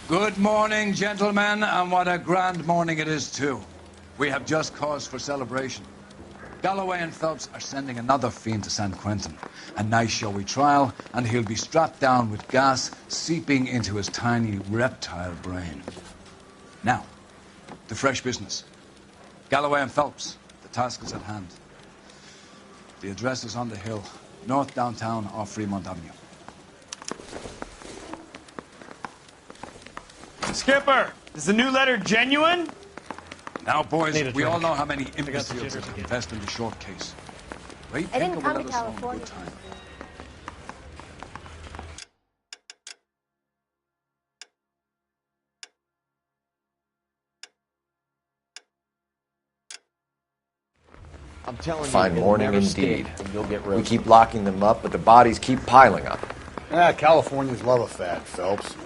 Good morning, gentlemen, and what a grand morning it is, too. We have just cause for celebration. Galloway and Phelps are sending another fiend to San Quentin. A nice showy trial, and he'll be strapped down with gas seeping into his tiny reptile brain. Now, the fresh business. Galloway and Phelps, the task is at hand. The address is on the hill, north downtown off Fremont Avenue. Skipper, is the new letter genuine? Now, boys, we all know how many imbeciles have confessed in the short case. Wait, I didn't come to California. I'm telling you, Fine morning indeed. You'll get We keep locking them up, but the bodies keep piling up. Californians love a fad, Phelps.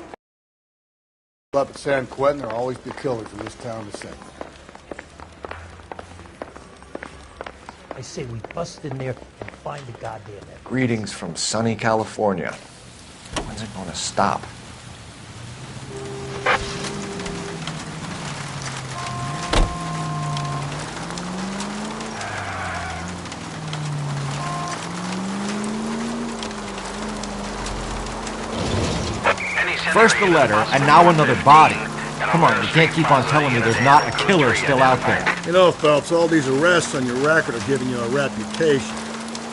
Up at San Quentin, there'll always be killers in this town to sing. I say we bust in there and find the goddamn evidence. Greetings from sunny California. When's it going to stop? First the letter, and now another body. Come on, you can't keep on telling me there's not a killer still out there. You know, Phelps, all these arrests on your record are giving you a reputation.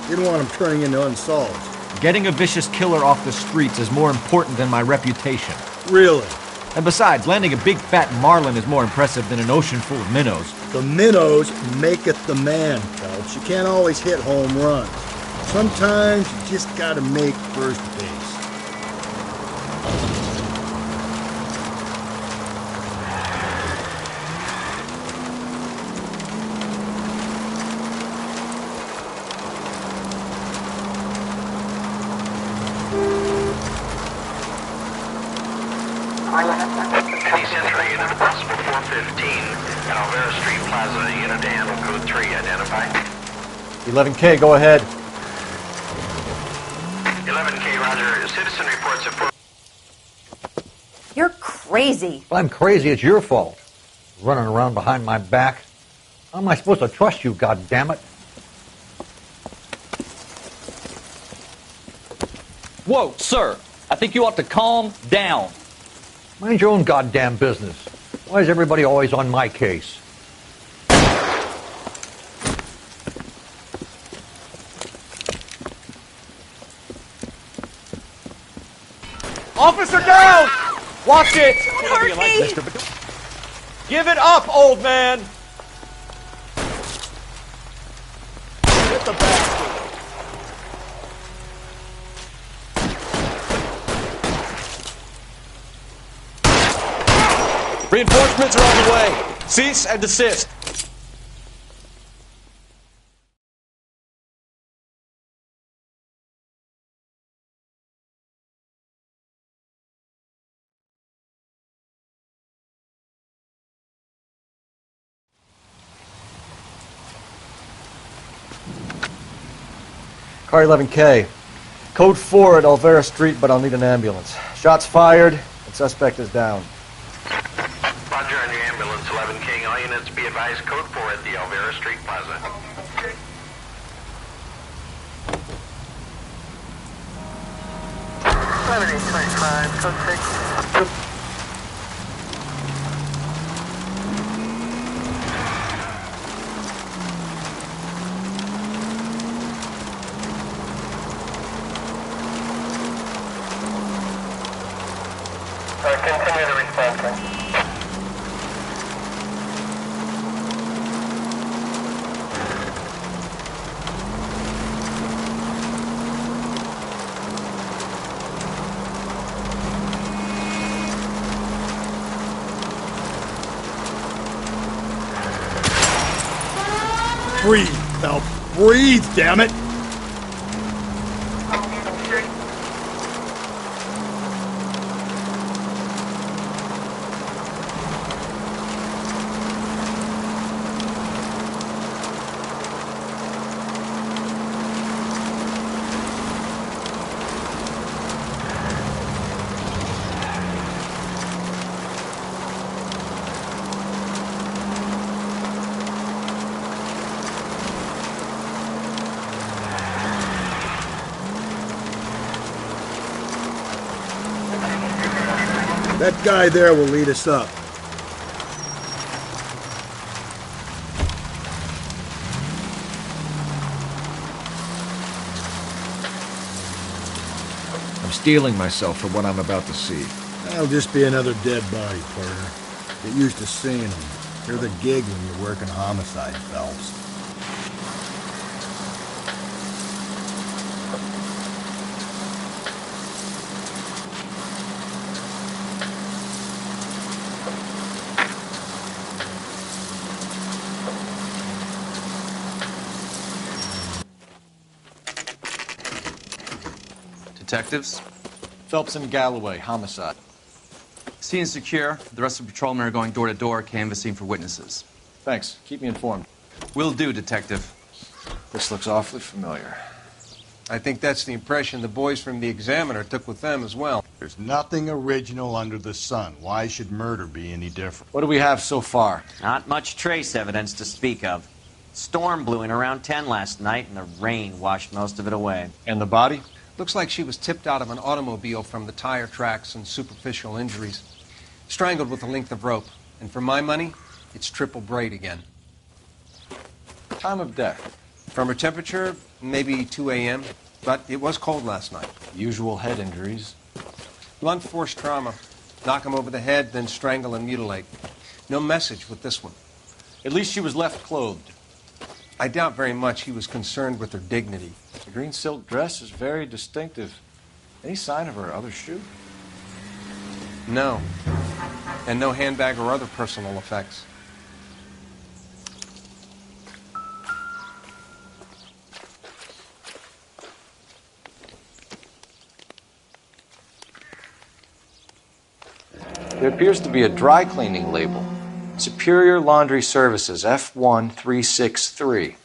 You don't want them turning into unsolved. Getting a vicious killer off the streets is more important than my reputation. Really? And besides, landing a big fat marlin is more impressive than an ocean full of minnows. The minnows maketh the man, Phelps. You can't always hit home runs. Sometimes you just gotta make first base. Police entry unit possible 415 at Alvera Street Plaza, unit to handle code 3, identify. 11K, go ahead. 11K, roger. Citizen reports at 4... You're crazy. If I'm crazy, it's your fault. Running around behind my back. How am I supposed to trust you, goddammit? Whoa, sir. I think you ought to calm down. Mind your own goddamn business. Why is everybody always on my case? Officer down! Watch it! Don't hurt me! Give it up, old man! Get the bastard! Reinforcements are on the way. Cease and desist. Car 11K. Code 4 at Alvera Street, but I'll need an ambulance. Shots fired, and suspect is down. Roger on your ambulance, 11K. All units be advised, code 4 at the Alvera Street Plaza. Code 6. Continue the response. Breathe, Phelps. Breathe, damn it! That guy there will lead us up. I'm steeling myself for what I'm about to see. That'll just be another dead body, partner. Get used to seeing them. You're the gig when you're working homicide, Phelps. Detectives? Phelps and Galloway, homicide. Scene is secure. The rest of the patrolmen are going door to door, canvassing for witnesses. Thanks. Keep me informed. Will do, Detective. This looks awfully familiar. I think that's the impression the boys from the Examiner took with them as well. There's nothing original under the sun. Why should murder be any different? What do we have so far? Not much trace evidence to speak of. Storm blew in around 10 last night, and the rain washed most of it away. And the body? Looks like she was tipped out of an automobile from the tire tracks and superficial injuries. Strangled with a length of rope. And for my money, it's triple braid again. Time of death? From her temperature, maybe 2 a.m., but it was cold last night. Usual head injuries. Blunt force trauma. Knock him over the head, then strangle and mutilate. No message with this one. At least she was left clothed. I doubt very much he was concerned with her dignity. The green silk dress is very distinctive. Any sign of her other shoe? No. And no handbag or other personal effects. There appears to be a dry cleaning label. Superior Laundry Services, F1363.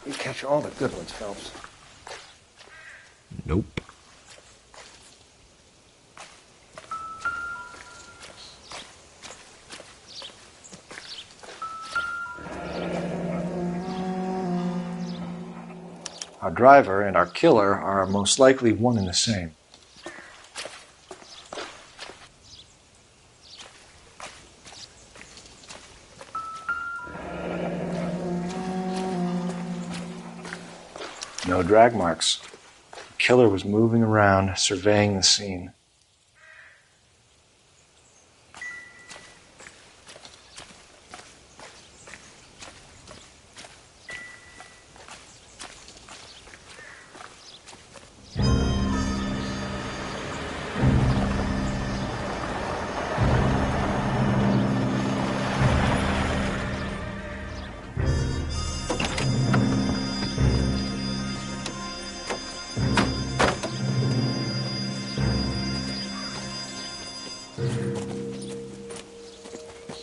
You catch all the good ones, Phelps. Nope. Our driver and our killer are most likely one and the same. No drag marks. The killer was moving around, surveying the scene.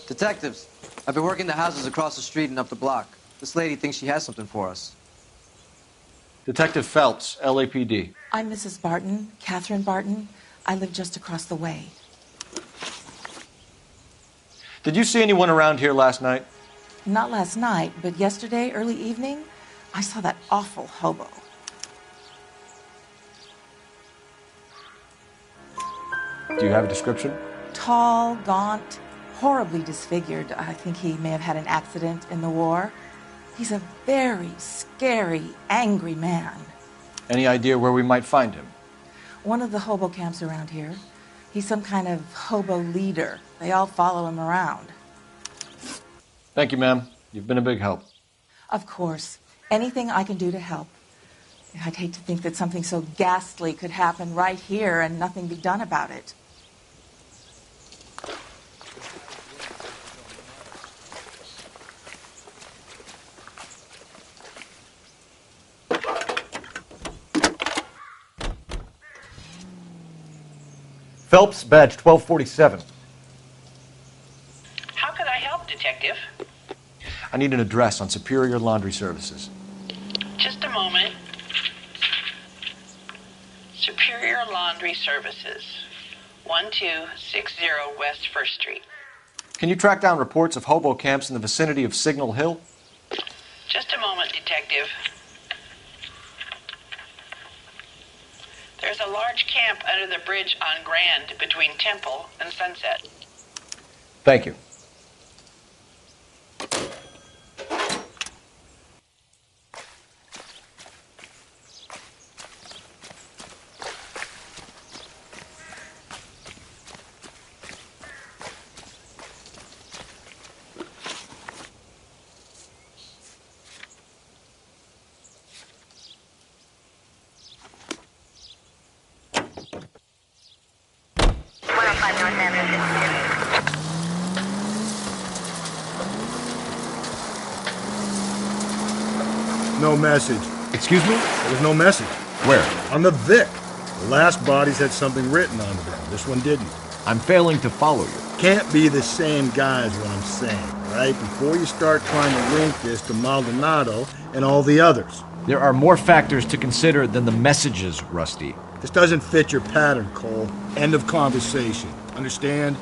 Detectives, I've been working the houses across the street and up the block. This lady thinks she has something for us. Detective Phelps, LAPD. I'm Mrs. Barton, Catherine Barton. I live just across the way. Did you see anyone around here last night? Not last night, but yesterday, early evening, I saw that awful hobo. Do you have a description? Tall, gaunt, horribly disfigured. I think he may have had an accident in the war. He's a very scary, angry man. Any idea where we might find him? One of the hobo camps around here. He's some kind of hobo leader. They all follow him around. Thank you, ma'am. You've been a big help. Of course. Anything I can do to help. I'd hate to think that something so ghastly could happen right here and nothing be done about it. Phelps, badge 1247. How could I help, Detective? I need an address on Superior Laundry Services. Just a moment. Superior Laundry Services, 1260 West 1st Street. Can you track down reports of hobo camps in the vicinity of Signal Hill? Just a moment, Detective. There's a large camp under the bridge on Grand between Temple and Sunset. Thank you. No message. Excuse me? There was no message. Where? On the Vic. The last bodies had something written on them. This one didn't. I'm failing to follow you. Can't be the same guy is what I'm saying, right? Before you start trying to link this to Maldonado and all the others. There are more factors to consider than the messages, Rusty. This doesn't fit your pattern, Cole. End of conversation. Understand?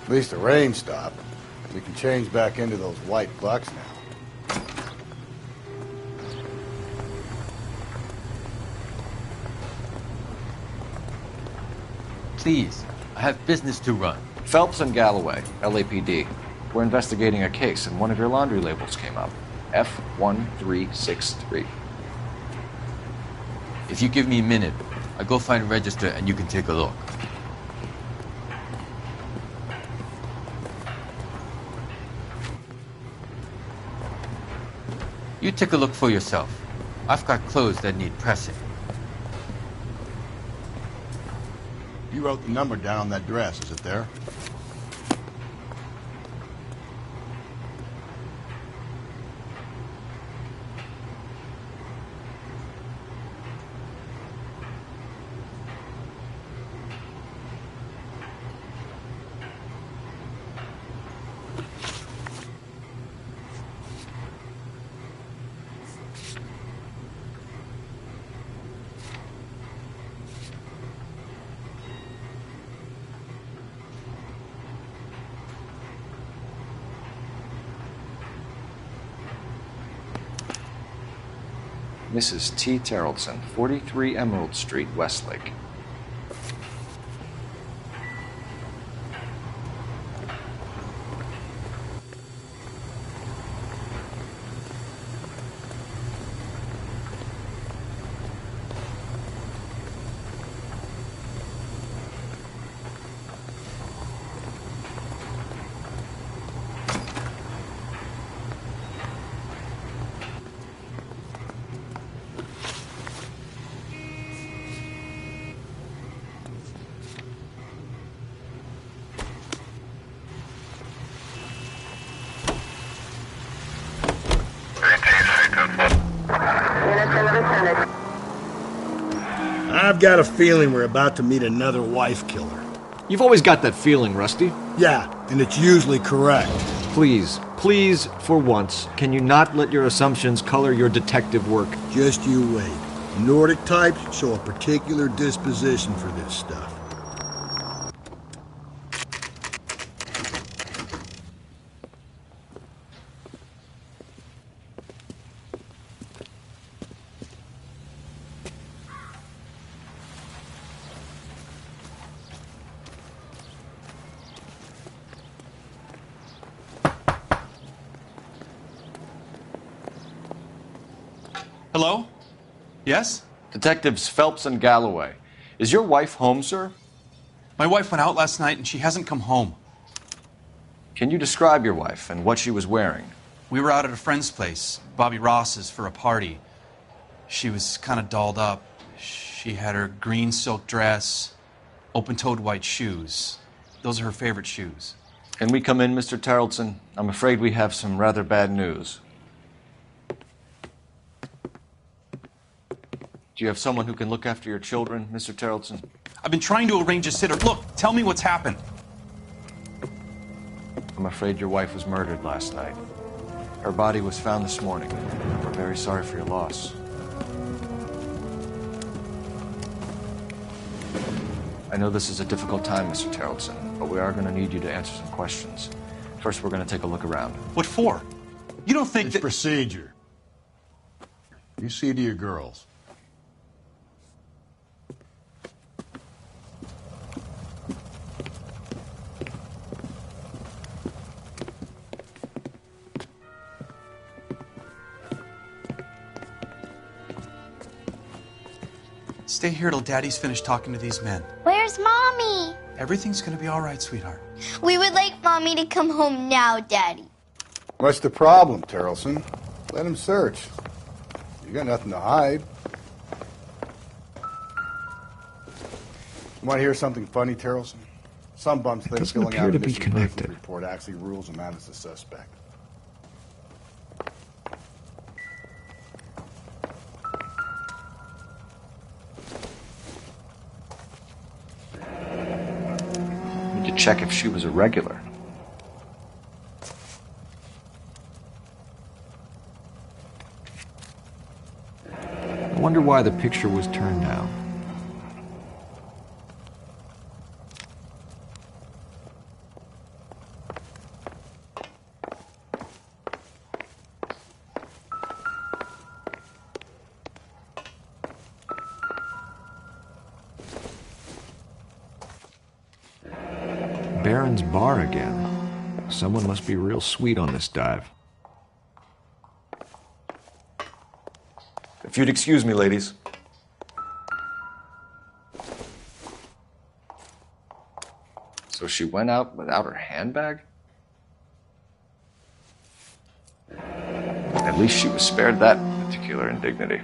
At least the rain stopped. We can change back into those white bucks now. Please, I have business to run. Phelps and Galloway, LAPD. We're investigating a case, and one of your laundry labels came up. F1363. If you give me a minute, I'll go find a register and you can take a look. You take a look for yourself. I've got clothes that need pressing. You wrote the number down on that dress. Is it there? Mrs. T. Terrellson, 43 Emerald Street, Westlake. I've got a feeling we're about to meet another wife killer. You've always got that feeling, Rusty. Yeah, and it's usually correct. Please, for once, can you not let your assumptions color your detective work? Just you wait. Nordic types show a particular disposition for this stuff. Hello? Yes? Detectives Phelps and Galloway. Is your wife home, sir? My wife went out last night and she hasn't come home. Can you describe your wife and what she was wearing? We were out at a friend's place, Bobby Ross's, for a party. She was kind of dolled up. She had her green silk dress, open-toed white shoes. Those are her favorite shoes. Can we come in, Mr. Tarleton? I'm afraid we have some rather bad news. Do you have someone who can look after your children, Mr. Tarleton? I've been trying to arrange a sitter. Look, tell me what's happened. I'm afraid your wife was murdered last night. Her body was found this morning. We're very sorry for your loss. I know this is a difficult time, Mr. Tarleton, but we are going to need you to answer some questions. First, we're going to take a look around. What for? You don't think it's procedure. You see to your girls. Stay here till Daddy's finished talking to these men. Where's Mommy? Everything's gonna be all right, sweetheart. We would like Mommy to come home now, Daddy. What's the problem, Tarleton? Let him search. You got nothing to hide. Want to hear something funny, Tarleton? Some bums think doesn't filling appear out to a be missing connected. persons report actually rules him out as a suspect. To check if she was a regular. I wonder why the picture was turned down. Baron's bar again. Someone must be real sweet on this dive. If you'd excuse me, ladies. So she went out without her handbag? At least she was spared that particular indignity.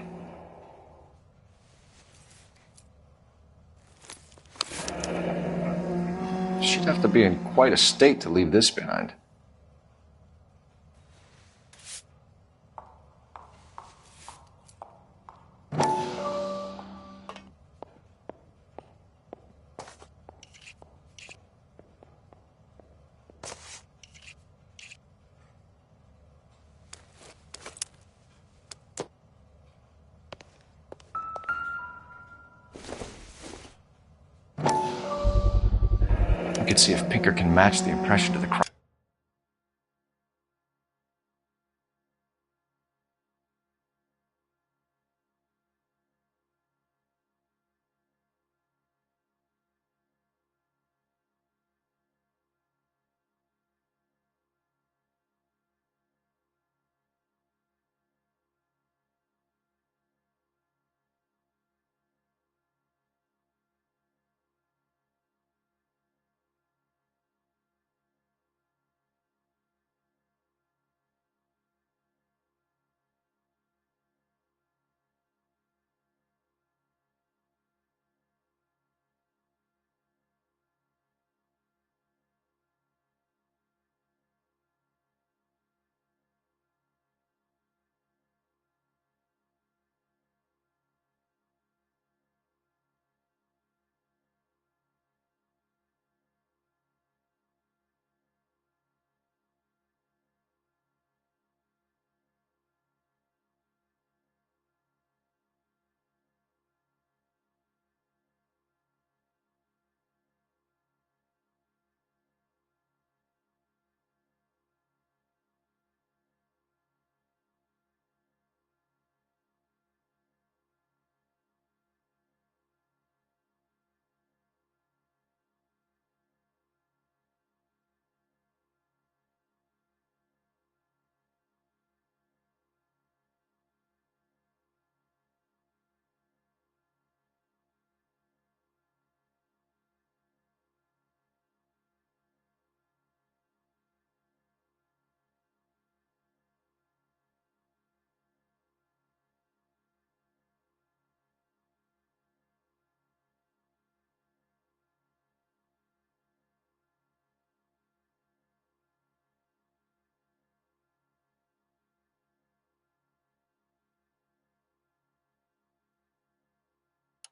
She'd have to be in quite a state to leave this behind. We could see if Pinker can match the impression to the crime.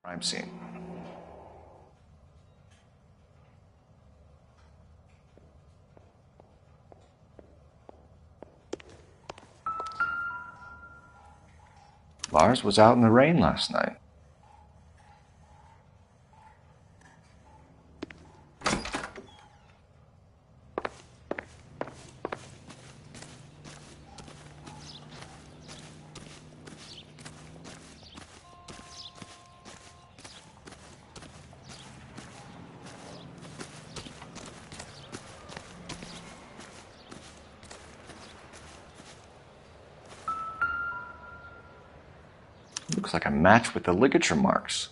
crime scene. Lars was out in the rain last night. Looks like a match with the ligature marks.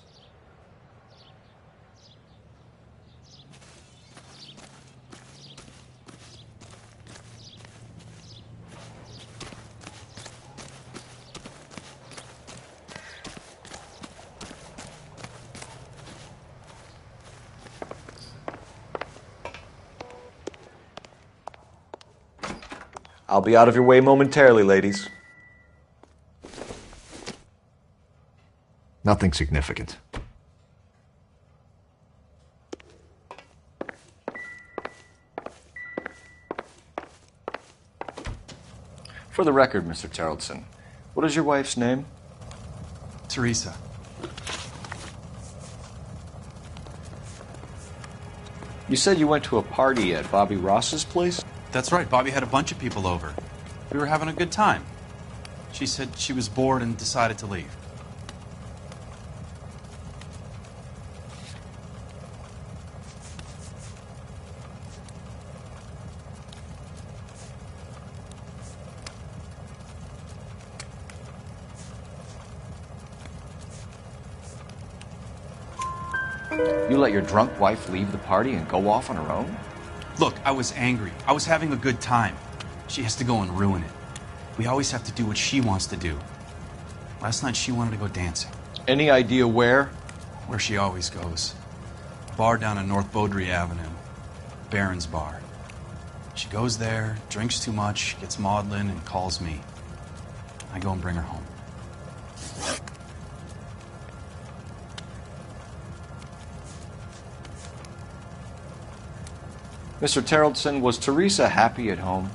I'll be out of your way momentarily, ladies. Nothing significant. For the record, Mr. Terrellson, what is your wife's name? Teresa. You said you went to a party at Bobby Ross's place? That's right. Bobby had a bunch of people over. We were having a good time. She said she was bored and decided to leave. You let your drunk wife leave the party and go off on her own? Look, I was angry. I was having a good time. She has to go and ruin it. We always have to do what she wants to do. Last night she wanted to go dancing. Any idea where? Where she always goes. A bar down on North Beaudry Avenue. Baron's Bar. She goes there, drinks too much, gets maudlin, and calls me. I go and bring her home. Mr. Terrellson, was Teresa happy at home?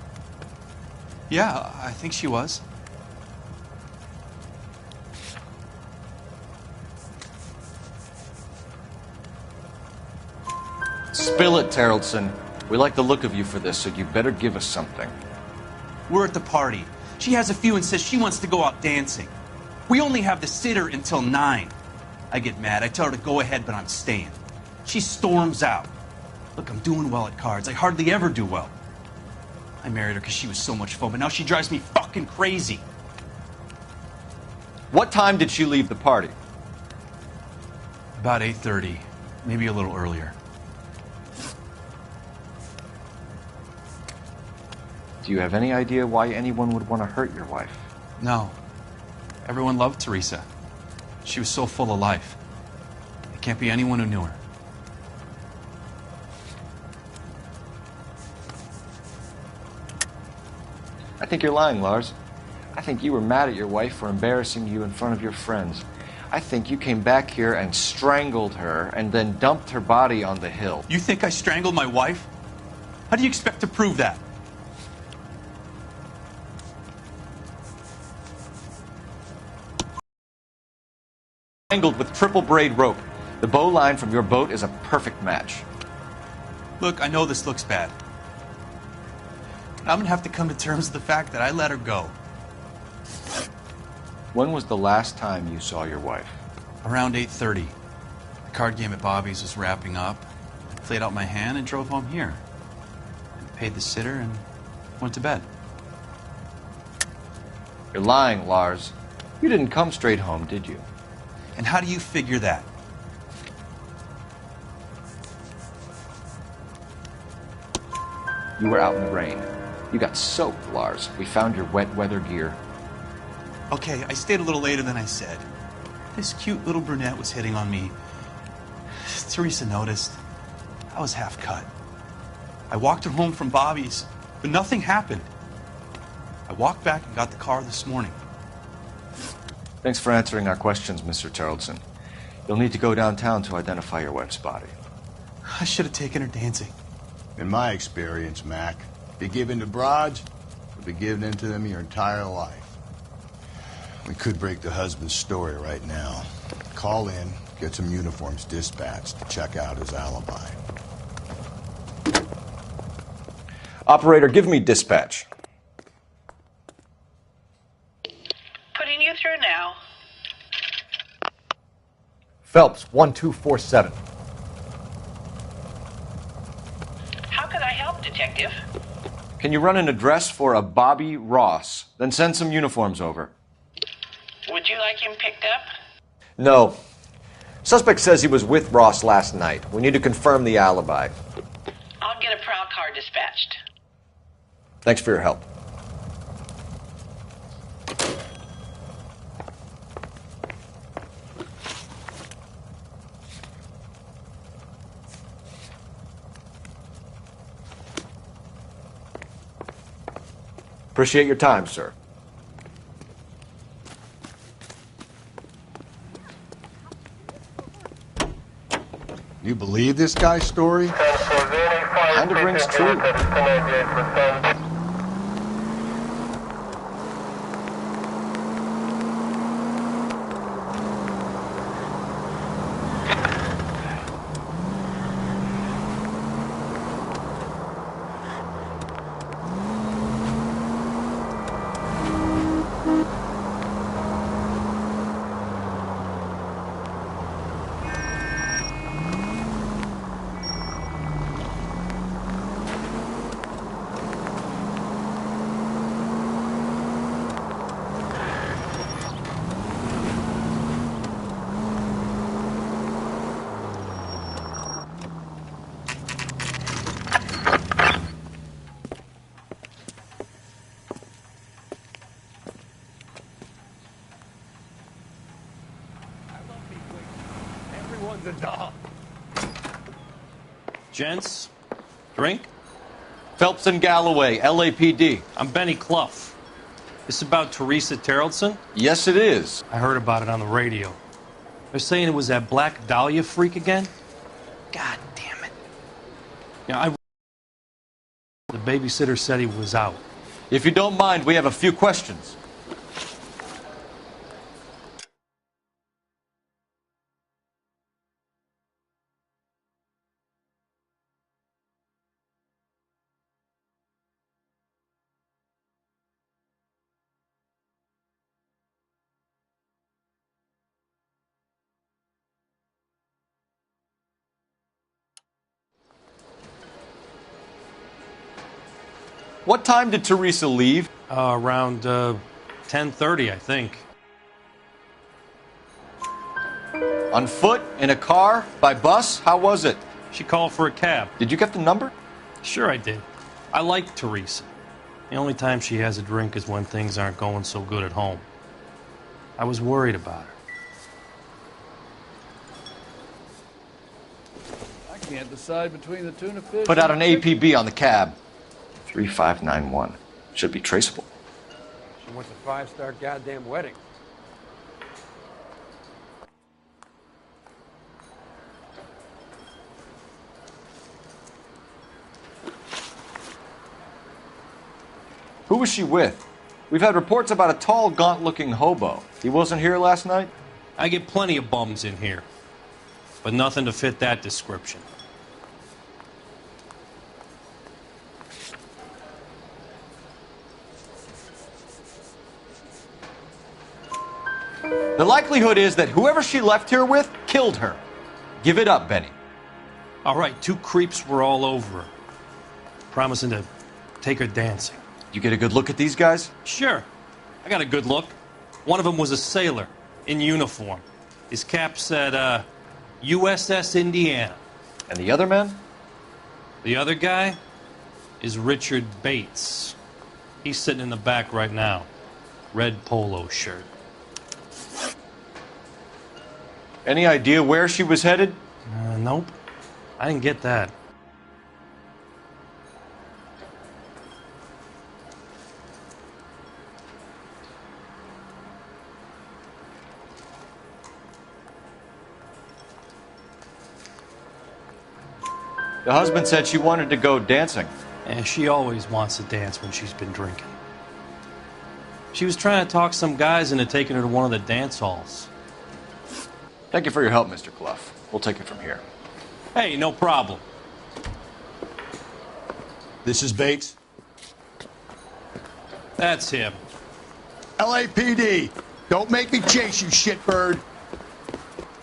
Yeah, I think she was. Spill it, Terrellson. We like the look of you for this, so you better give us something. We're at the party. She has a few and says she wants to go out dancing. We only have the sitter until 9. I get mad. I tell her to go ahead, but I'm staying. She storms out. Look, I'm doing well at cards. I hardly ever do well. I married her because she was so much fun, but now she drives me fucking crazy. What time did she leave the party? About 8:30, maybe a little earlier. Do you have any idea why anyone would want to hurt your wife? No. Everyone loved Teresa. She was so full of life. It can't be anyone who knew her. I think you're lying, Lars. I think you were mad at your wife for embarrassing you in front of your friends. I think you came back here and strangled her and then dumped her body on the hill. You think I strangled my wife? How do you expect to prove that? Strangled with triple braid rope. The bow line from your boat is a perfect match. Look, I know this looks bad. I'm gonna have to come to terms with the fact that I let her go. When was the last time you saw your wife? Around 8:30. The card game at Bobby's was wrapping up. I played out my hand and drove home here. I paid the sitter and went to bed. You're lying, Lars. You didn't come straight home, did you? And how do you figure that? You were out in the rain. You got soaked, Lars. We found your wet weather gear. Okay, I stayed a little later than I said. This cute little brunette was hitting on me. Teresa noticed. I was half cut. I walked her home from Bobby's, but nothing happened. I walked back and got the car this morning. Thanks for answering our questions, Mr. Terrellson. You'll need to go downtown to identify your wife's body. I should have taken her dancing. In my experience, Mac, be given to broads, you'll be given into them your entire life. We could break the husband's story right now. Call in, get some uniforms dispatched to check out his alibi. Operator, give me dispatch. Putting you through now. Phelps, 1247. How can I help, Detective? Can you run an address for a Bobby Ross? Then send some uniforms over. Would you like him picked up? No. Suspect says he was with Ross last night. We need to confirm the alibi. I'll get a prowl car dispatched. Thanks for your help. Appreciate your time, sir. You believe this guy's story? Kind of rings true. Everyone's a dog. Gents, drink? Phelps and Galloway, LAPD. I'm Benny Clough. This about Teresa Terrellson? Yes, it is. I heard about it on the radio. They're saying it was that Black Dahlia freak again? God damn it. Yeah, the babysitter said he was out. If you don't mind, we have a few questions. What time did Teresa leave? Around 10:30, I think. On foot? In a car? By bus? How was it? She called for a cab. Did you get the number? Sure I did. I like Teresa. The only time she has a drink is when things aren't going so good at home. I was worried about her. I can't decide between the tuna fish. Put out an APB on the cab. 3591. Should be traceable. She wants a 5-star goddamn wedding. Who was she with? We've had reports about a tall, gaunt-looking hobo. He wasn't here last night? I get plenty of bums in here, but nothing to fit that description. The likelihood is that whoever she left here with killed her. Give it up, Benny. All right, 2 creeps were all over her, promising to take her dancing. You get a good look at these guys? Sure. I got a good look. One of them was a sailor in uniform. His cap said, USS Indiana. And the other man? The other guy is Richard Bates. He's sitting in the back right now. Red polo shirt. Any idea where she was headed? Nope. I didn't get that. The husband said she wanted to go dancing. And she always wants to dance when she's been drinking. She was trying to talk some guys into taking her to one of the dance halls. Thank you for your help, Mr. Clough. We'll take it from here. Hey, no problem. This is Bates. That's him. LAPD, don't make me chase you, shitbird.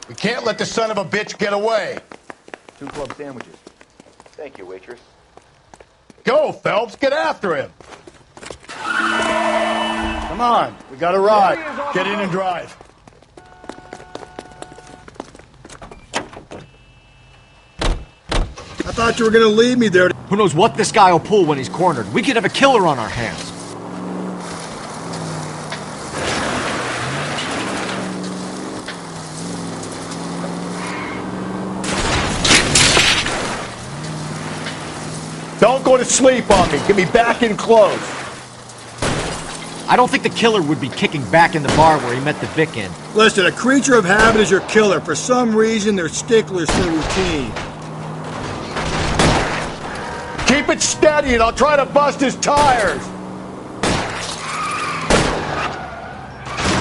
We can't let the son of a bitch get away. 2 club sandwiches. Thank you, waitress. Go, Phelps, get after him. Come on, we got a ride. Get in and drive. I thought you were gonna leave me there. Who knows what this guy will pull when he's cornered? We could have a killer on our hands. Don't go to sleep on me. Get me back in close. I don't think the killer would be kicking back in the bar where he met the Vic in. Listen, a creature of habit is your killer. For some reason, they're sticklers for routine. Keep it steady and I'll try to bust his tires.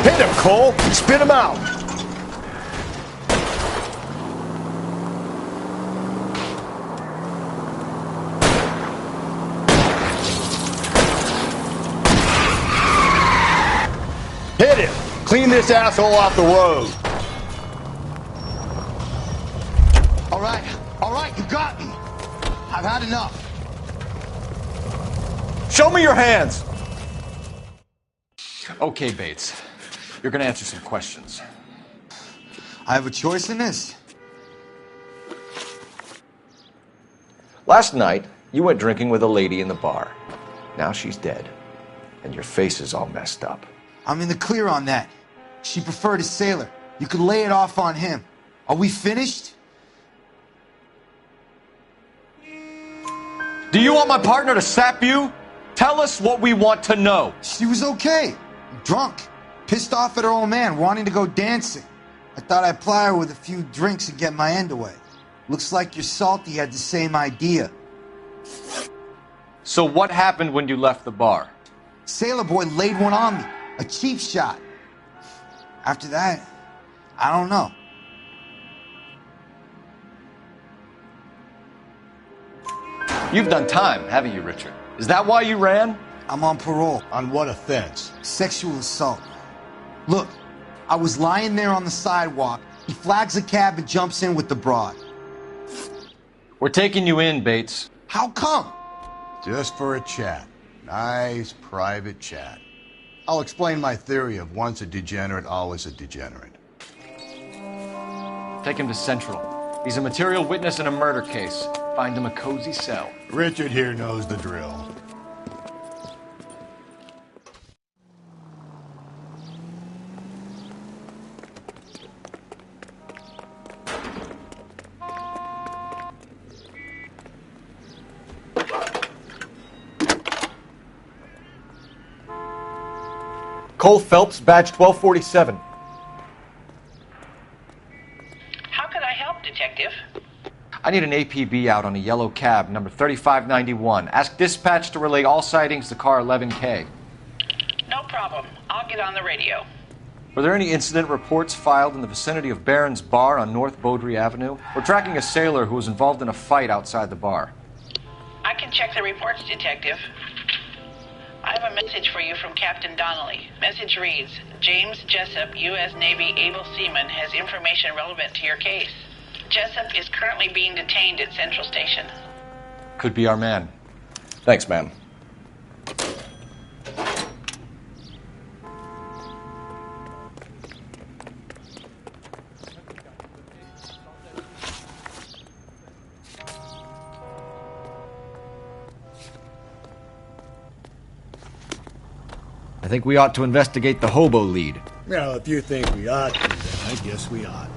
Hit him, Cole. Spit him out. Hit him. Clean this asshole off the road. All right, you got me. I've had enough. Show me your hands. Okay, Bates. You're gonna answer some questions. I have a choice in this. Last night, you went drinking with a lady in the bar. Now she's dead. And your face is all messed up. I'm in the clear on that. She preferred a sailor. You could lay it off on him. Are we finished? Do you want my partner to sap you? Tell us what we want to know. She was okay. Drunk. Pissed off at her old man, wanting to go dancing. I thought I'd ply her with a few drinks and get my end away. Looks like your salty had the same idea. So what happened when you left the bar? Sailor boy laid one on me. A cheap shot. After that, I don't know. You've done time, haven't you, Richard? Is that why you ran? I'm on parole. On what offense? Sexual assault. Look, I was lying there on the sidewalk. He flags a cab and jumps in with the broad. We're taking you in, Bates. How come? Just for a chat. Nice private chat. I'll explain my theory of once a degenerate, always a degenerate. Take him to Central. He's a material witness in a murder case. Find him a cozy cell. Richard here knows the drill. Cole Phelps, badge 1247. How can I help, Detective? I need an APB out on a yellow cab, number 3591. Ask dispatch to relay all sightings to car 11K. No problem. I'll get on the radio. Were there any incident reports filed in the vicinity of Barron's Bar on North Beaudry Avenue? We're tracking a sailor who was involved in a fight outside the bar. I can check the reports, Detective. I have a message for you from Captain Donnelly. Message reads, James Jessup, U.S. Navy able seaman, has information relevant to your case. Jessup is currently being detained at Central Station. Could be our man. Thanks, ma'am. I think we ought to investigate the hobo lead. Well, if you think we ought to, then I guess we ought.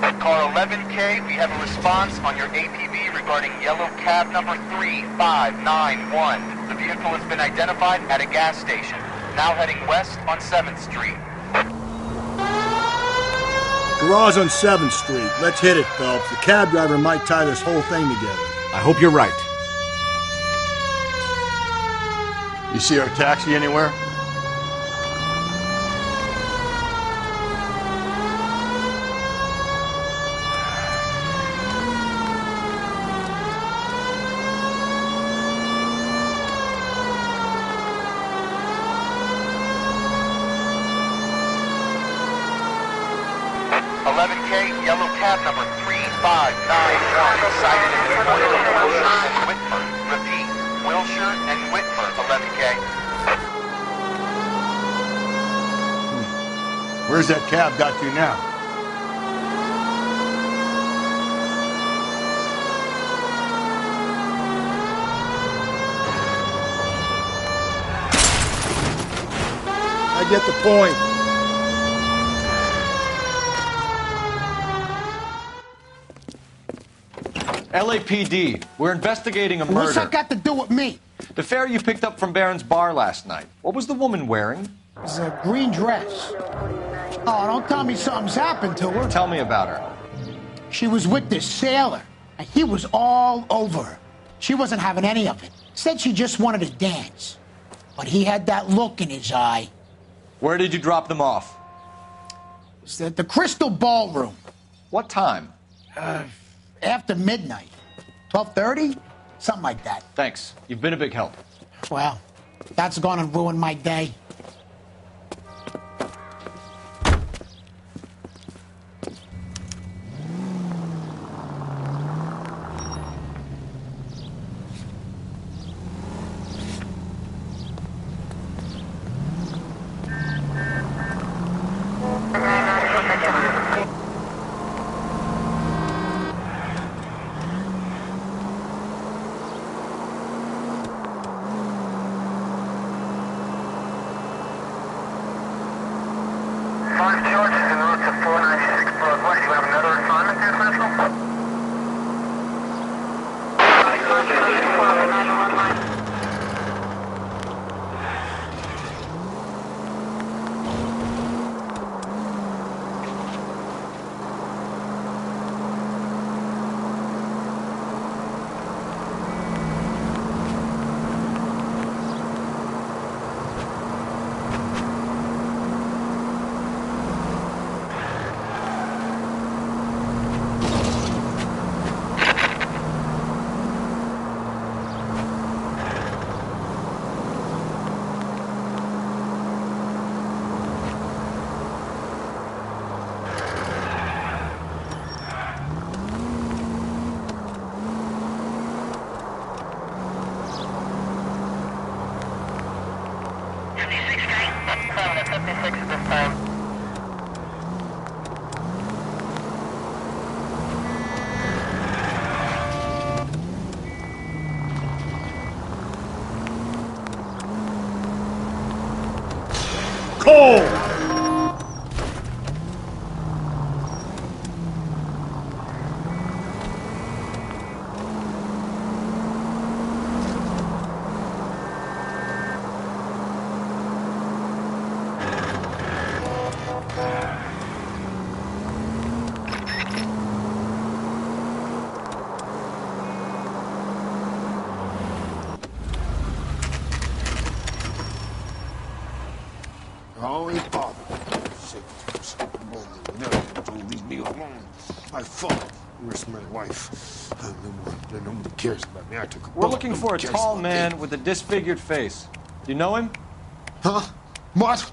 At car 11K, we have a response on your APB regarding yellow cab number 3591. The vehicle has been identified at a gas station. Now heading west on 7th Street. Garage on 7th Street. Let's hit it, Phelps. The cab driver might tie this whole thing together. I hope you're right. You see our taxi anywhere? Yellow cab number 3591, sighted in the corner of Wilshire and Whitmer. Repeat, Wilshire and Whitmer, 11K. Where's that cab got to now? I get the point. LAPD, we're investigating a murder. What's that got to do with me? The fare you picked up from Barron's bar last night. What was the woman wearing? It was a green dress. Oh, don't tell me something's happened to her. Tell me about her. She was with this sailor, and he was all over her. She wasn't having any of it. Said she just wanted to dance. But he had that look in his eye. Where did you drop them off? It was at the Crystal Ballroom. What time? After midnight. 12:30? Something like that. Thanks. You've been a big help. Well, that's gonna ruin my day. Cole! Holy Father. Don't leave me alone. My fault. Where's my wife? Nobody cares about me. I took a We're bullet. looking for a tall man with a disfigured face. Do you know him? Huh? What?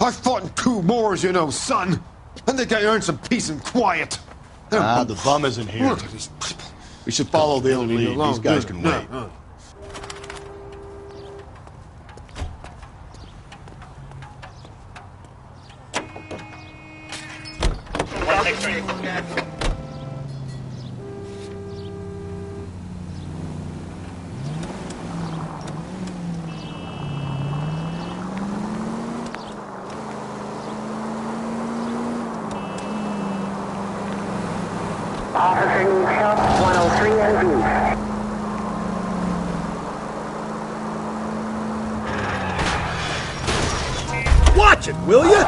I fought in 2 wars, you know, son. I think I earned some peace and quiet. The bum isn't here. Look at these people. We should follow the lead. These guys can wait. Officing Shop 103 and B. watch it, will you?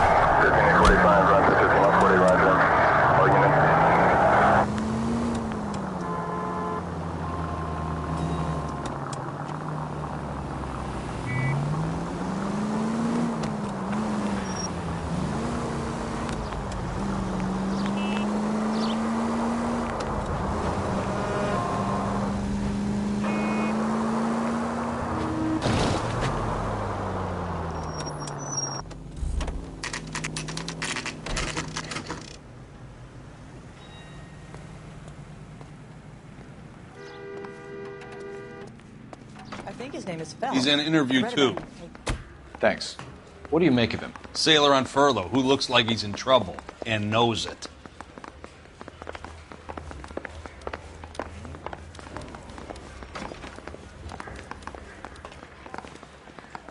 I think his name is Phelps. He's in interview two. Thanks. What do you make of him? Sailor on furlough who looks like he's in trouble and knows it.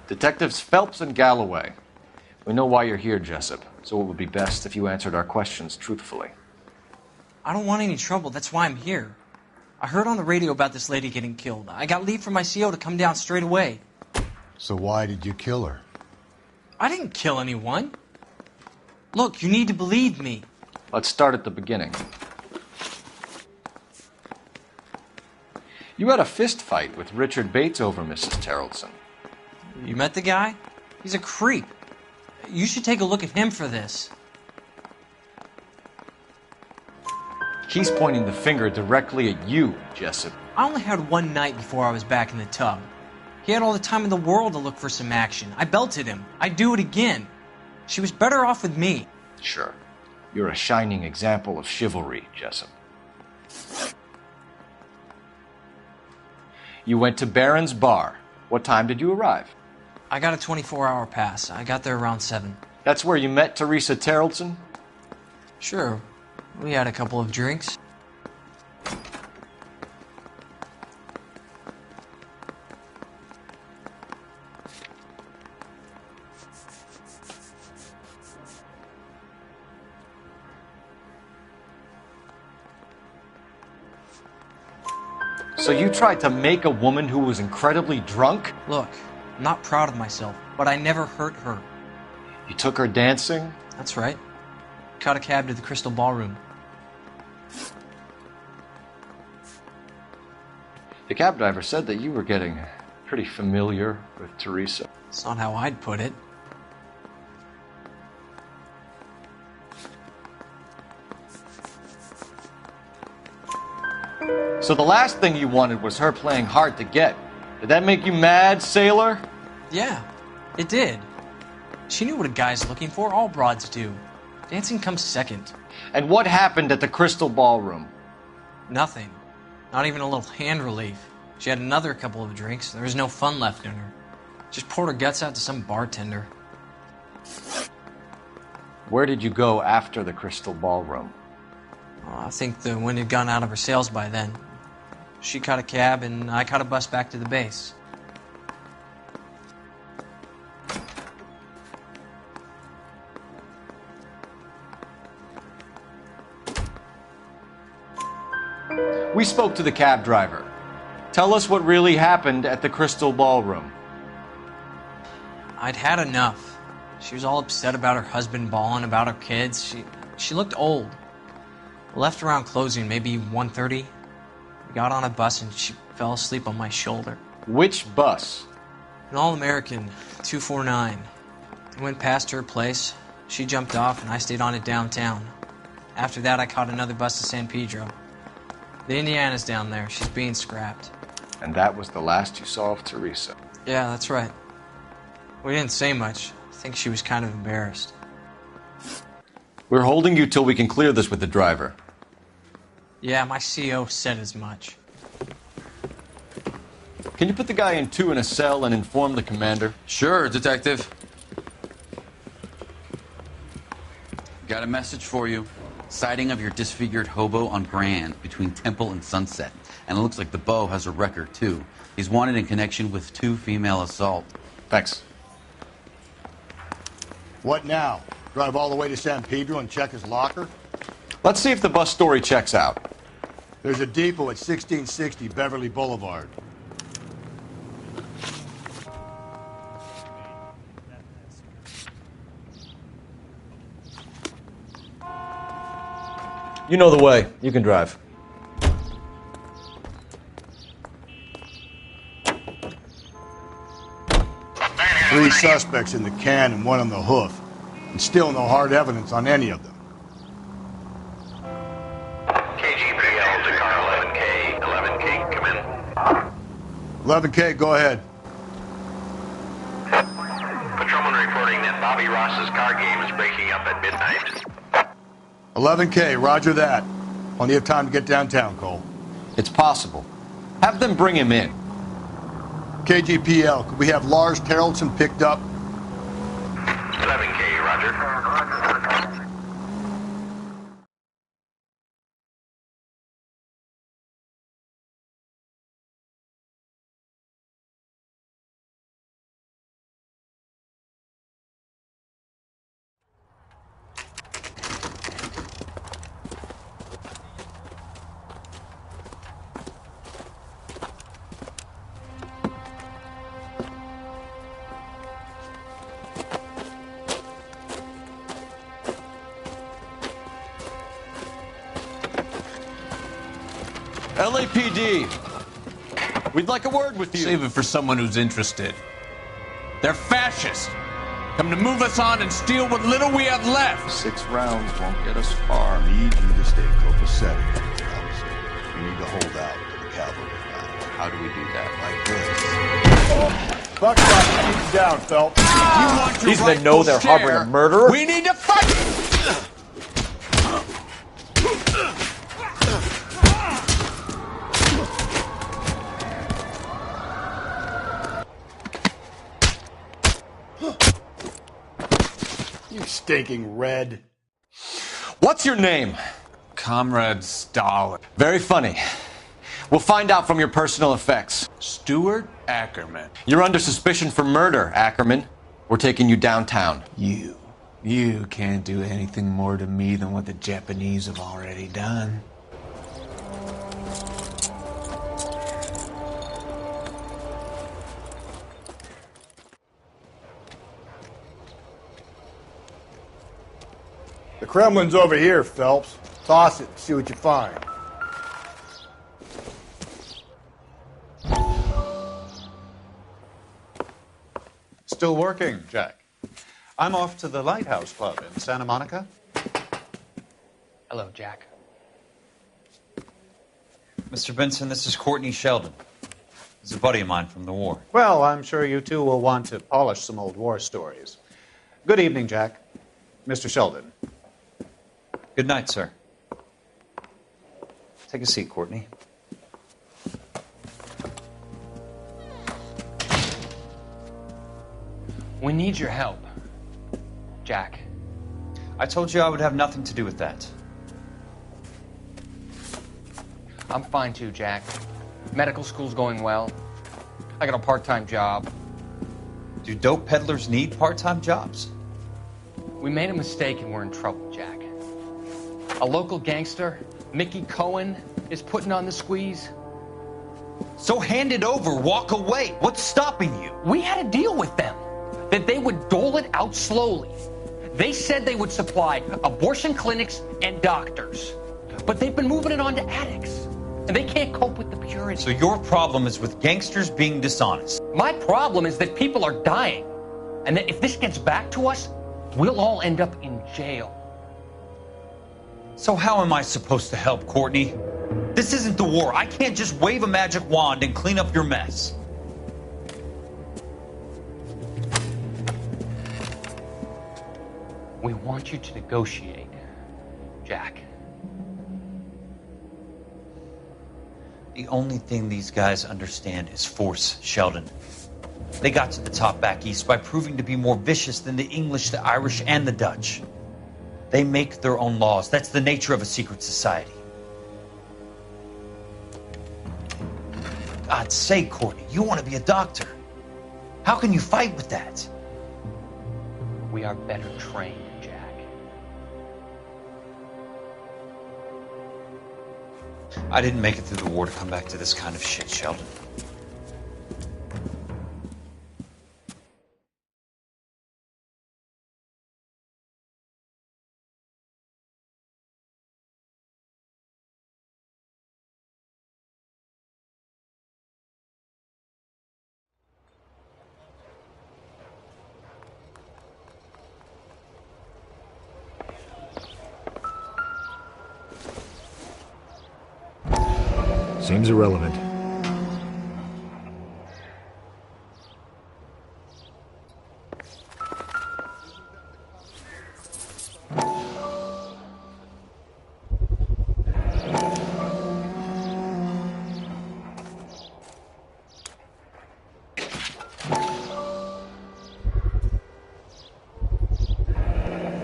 Detectives Phelps and Galloway. We know why you're here, Jessup, so it would be best if you answered our questions truthfully. I don't want any trouble. That's why I'm here. I heard on the radio about this lady getting killed. I got leave from my CO to come down straight away. So why did you kill her? I didn't kill anyone. Look, you need to believe me. Let's start at the beginning. You had a fist fight with Richard Bates over Mrs. Terrellson. You met the guy? He's a creep. You should take a look at him for this. He's pointing the finger directly at you, Jessup. I only had one night before I was back in the tub. He had all the time in the world to look for some action. I belted him. I'd do it again. She was better off with me. Sure. You're a shining example of chivalry, Jessup. You went to Barron's Bar. What time did you arrive? I got a 24-hour pass. I got there around 7. That's where you met Teresa Terrellson? Sure. We had a couple of drinks. So you tried to make a woman who was incredibly drunk? Look, I'm not proud of myself, but I never hurt her. You took her dancing? That's right. Caught a cab to the Crystal Ballroom. The cab driver said that you were getting pretty familiar with Teresa. It's not how I'd put it. So the last thing you wanted was her playing hard to get. Did that make you mad, sailor? Yeah, it did. She knew what a guy's looking for. All broads do. Dancing comes second. And what happened at the Crystal Ballroom? Nothing. Not even a little hand relief. She had another couple of drinks. There was no fun left in her. Just poured her guts out to some bartender. Where did you go after the Crystal Ballroom? I think the wind had gone out of her sails by then. She caught a cab, and I caught a bus back to the base. We spoke to the cab driver. Tell us what really happened at the Crystal Ballroom. I'd had enough. She was all upset about her husband bawling about her kids. She looked old. Left around closing, maybe 1:30. We got on a bus and she fell asleep on my shoulder. Which bus? An All-American, 249. I went past her place. She jumped off and I stayed on it downtown. After that, I caught another bus to San Pedro. The Indiana's down there. She's being scrapped. And that was the last you saw of Teresa? Yeah, that's right. We didn't say much. I think she was kind of embarrassed. We're holding you till we can clear this with the driver. Yeah, my CO said as much. Can you put the guy in 2 in a cell and inform the commander? Sure, Detective. Got a message for you. Sighting of your disfigured hobo on Grand between Temple and Sunset. And it looks like the Beau has a record, too. He's wanted in connection with 2 female assault. Thanks. What now? Drive all the way to San Pedro and check his locker? Let's see if the bus story checks out. There's a depot at 1660 Beverly Boulevard. You know the way. You can drive. Three suspects in the can and one on the hoof. And still no hard evidence on any of them. KGPL to car 11K. 11K, come in. 11K, go ahead. Patrolman reporting that Bobby Ross's car game is breaking up at midnight. 11K, roger that. Plenty of time to get downtown, Cole. It's possible. Have them bring him in. KGPL, could we have Lars Carrollson picked up? 11K, roger. LAPD, we'd like a word with you. Save it for someone who's interested. They're fascists. Come to move us on and steal what little we have left. 6 rounds won't get us far. I need you to stay copacetic, Phelps. We need to hold out to the cavalry line. How do we do that? Like this. Fuck off, keep him down, Phelps. You want to These men know they're harboring a murderer? We need to fight! You stinking red. What's your name? Comrade Stalin. Very funny. We'll find out from your personal effects. Stuart Ackerman. You're under suspicion for murder, Ackerman. We're taking you downtown. You can't do anything more to me than what the Japanese have already done. The Kremlin's over here, Phelps. Toss it, see what you find. Still working, Jack. I'm off to the Lighthouse Club in Santa Monica. Hello, Jack. Mr. Benson, this is Courtney Sheldon. He's a buddy of mine from the war. Well, I'm sure you two will want to polish some old war stories. Good evening, Jack. Mr. Sheldon. Good night, sir. Take a seat, Courtney. We need your help, Jack. I told you I would have nothing to do with that. I'm fine too, Jack. Medical school's going well. I got a part-time job. Do dope peddlers need part-time jobs? We made a mistake and we're in trouble, Jack. A local gangster, Mickey Cohen, is putting on the squeeze. So hand it over, walk away. What's stopping you? We had a deal with them that they would dole it out slowly. They said they would supply abortion clinics and doctors, but they've been moving it on to addicts, and they can't cope with the purity. So your problem is with gangsters being dishonest. My problem is that people are dying, and that if this gets back to us, we'll all end up in jail. So how am I supposed to help, Courtney? This isn't the war. I can't just wave a magic wand and clean up your mess. We want you to negotiate, Jack. The only thing these guys understand is force, Sheldon. They got to the top back east by proving to be more vicious than the English, the Irish, and the Dutch. They make their own laws. That's the nature of a secret society. God's sake, Courtney, you want to be a doctor. How can you fight with that? We are better trained, Jack. I didn't make it through the war to come back to this kind of shit, Sheldon. Seems irrelevant.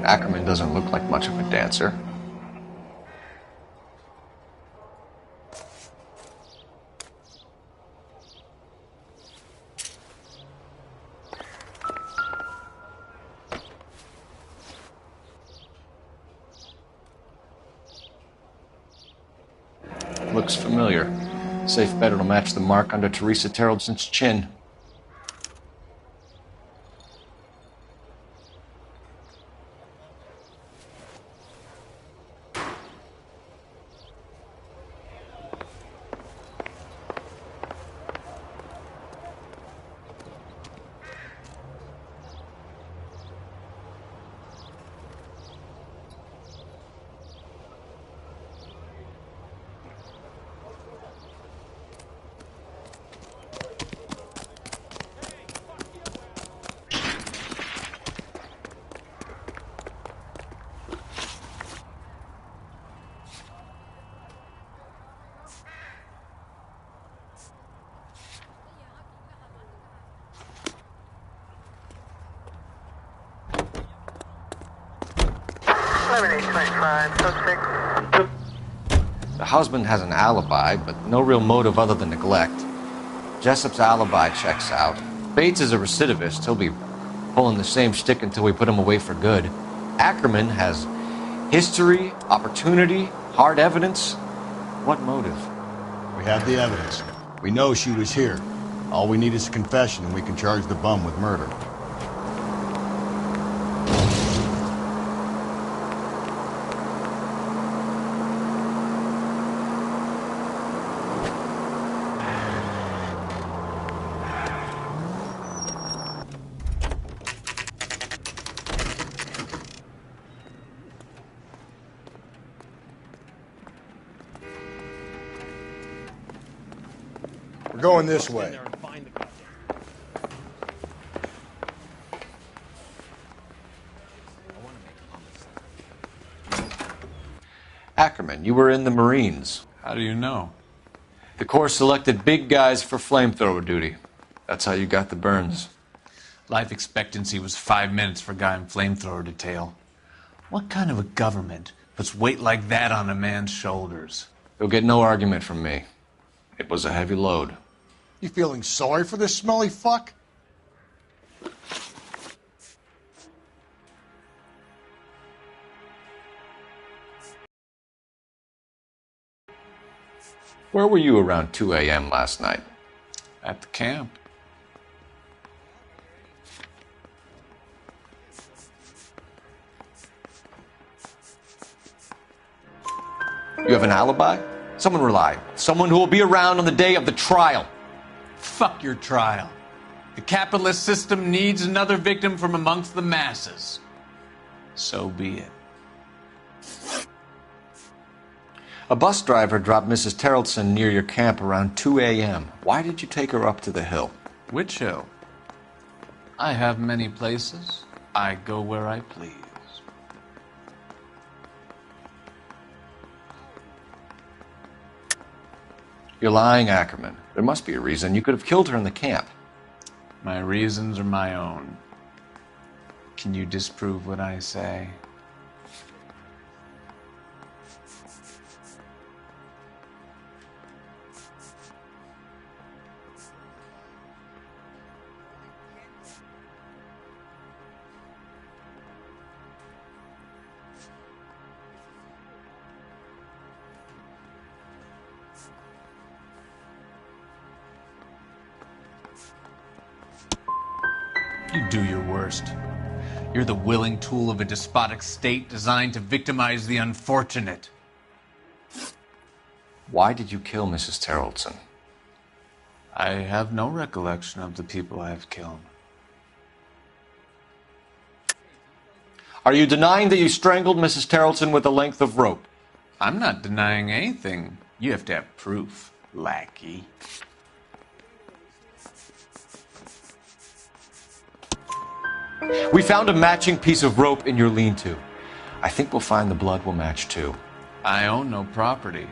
Ackerman doesn't look like much of a dancer. Looks familiar. Safe bet it'll match the mark under Teresa Terreldson's chin. The husband has an alibi, but no real motive other than neglect. Jessup's alibi checks out. Bates is a recidivist. He'll be pulling the same stick until we put him away for good. Ackerman has history, opportunity, hard evidence. What motive? We have the evidence. We know she was here. All we need is a confession, and we can charge the bum with murder. We're going this way. Ackerman, you were in the Marines. How do you know? The Corps selected big guys for flamethrower duty. That's how you got the burns. Life expectancy was 5 minutes for a guy in flamethrower detail. What kind of a government puts weight like that on a man's shoulders? You'll get no argument from me. It was a heavy load. You feeling sorry for this smelly fuck? Where were you around 2 a.m. last night? At the camp. You have an alibi? Someone reliable. Someone who will be around on the day of the trial. Fuck your trial. The capitalist system needs another victim from amongst the masses. So be it. A bus driver dropped Mrs. Terreldson near your camp around 2 a.m. Why did you take her up to the hill? Which hill? I have many places. I go where I please. You're lying, Ackerman. There must be a reason. You could have killed her in the camp. My reasons are my own. Can you disprove what I say? You do your worst. You're the willing tool of a despotic state designed to victimize the unfortunate. Why did you kill Mrs. Terreldson? I have no recollection of the people I have killed. Are you denying that you strangled Mrs. Terreldson with a length of rope? I'm not denying anything. You have to have proof. lackey. We found a matching piece of rope in your lean-to. I think we'll find the blood will match too. I own no property.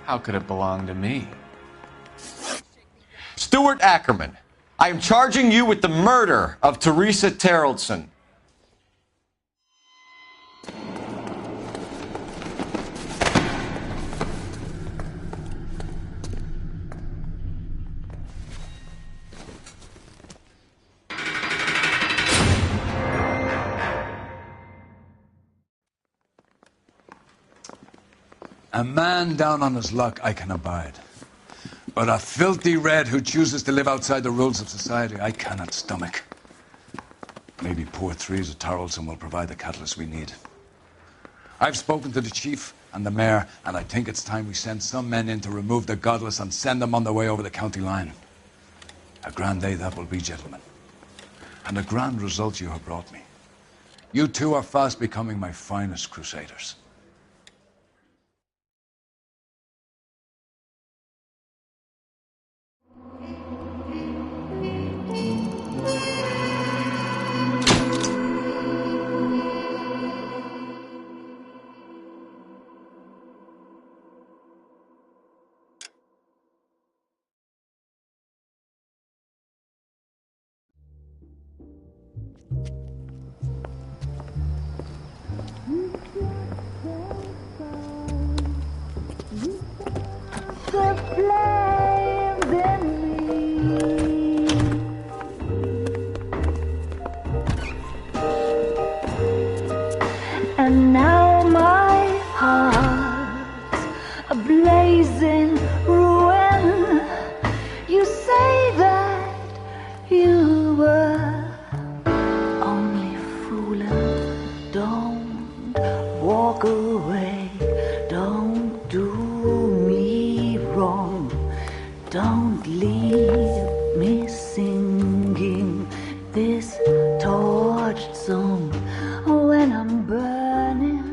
How could it belong to me? Stuart Ackerman, I am charging you with the murder of Teresa Terrellson. A man down on his luck I can abide. But a filthy red who chooses to live outside the rules of society, I cannot stomach. Maybe poor Teresa Terrellson will provide the catalyst we need. I've spoken to the chief and the mayor, and I think it's time we send some men in to remove the godless and send them on their way over the county line. A grand day that will be, gentlemen. And a grand result you have brought me. You two are fast becoming my finest crusaders. And now my heart's a blazing ruin. You say that you were only fooling. Don't walk away. Don't do me wrong. Don't leave me singing this torched song when I'm burning.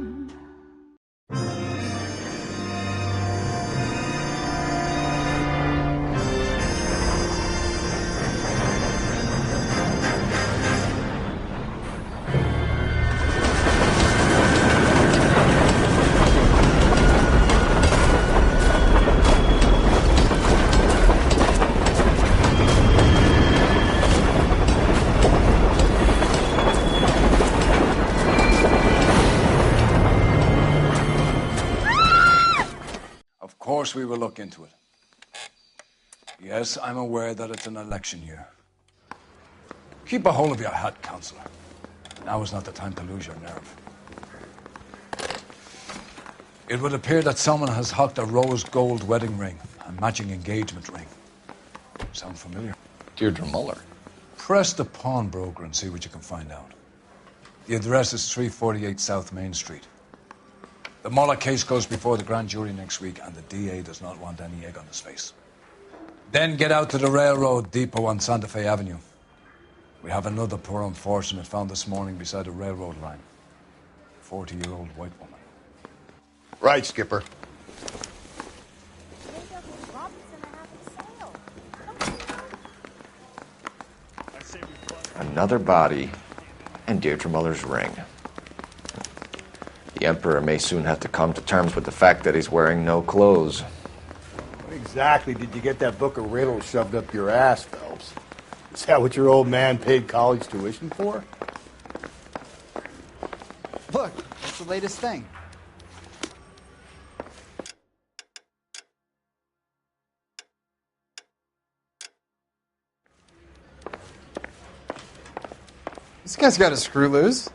Of course we will look into it. Yes, I'm aware that it's an election year. Keep a hold of your hat, Counselor. Now is not the time to lose your nerve. It would appear that someone has hocked a rose gold wedding ring and matching engagement ring. Sound familiar? Deirdre Muller. Press the pawnbroker and see what you can find out. The address is 348 South Main Street. The Muller case goes before the grand jury next week, and the DA does not want any egg on his face. Then get out to the railroad depot on Santa Fe Avenue. We have another poor unfortunate found this morning beside a railroad line. 40-year-old white woman. Right, Skipper. Another body and Deirdre Muller's ring. The Emperor may soon have to come to terms with the fact that he's wearing no clothes. What exactly did you get that book of riddles shoved up your ass, Phelps? Is that what your old man paid college tuition for? Look, that's the latest thing. This guy's got a screw loose.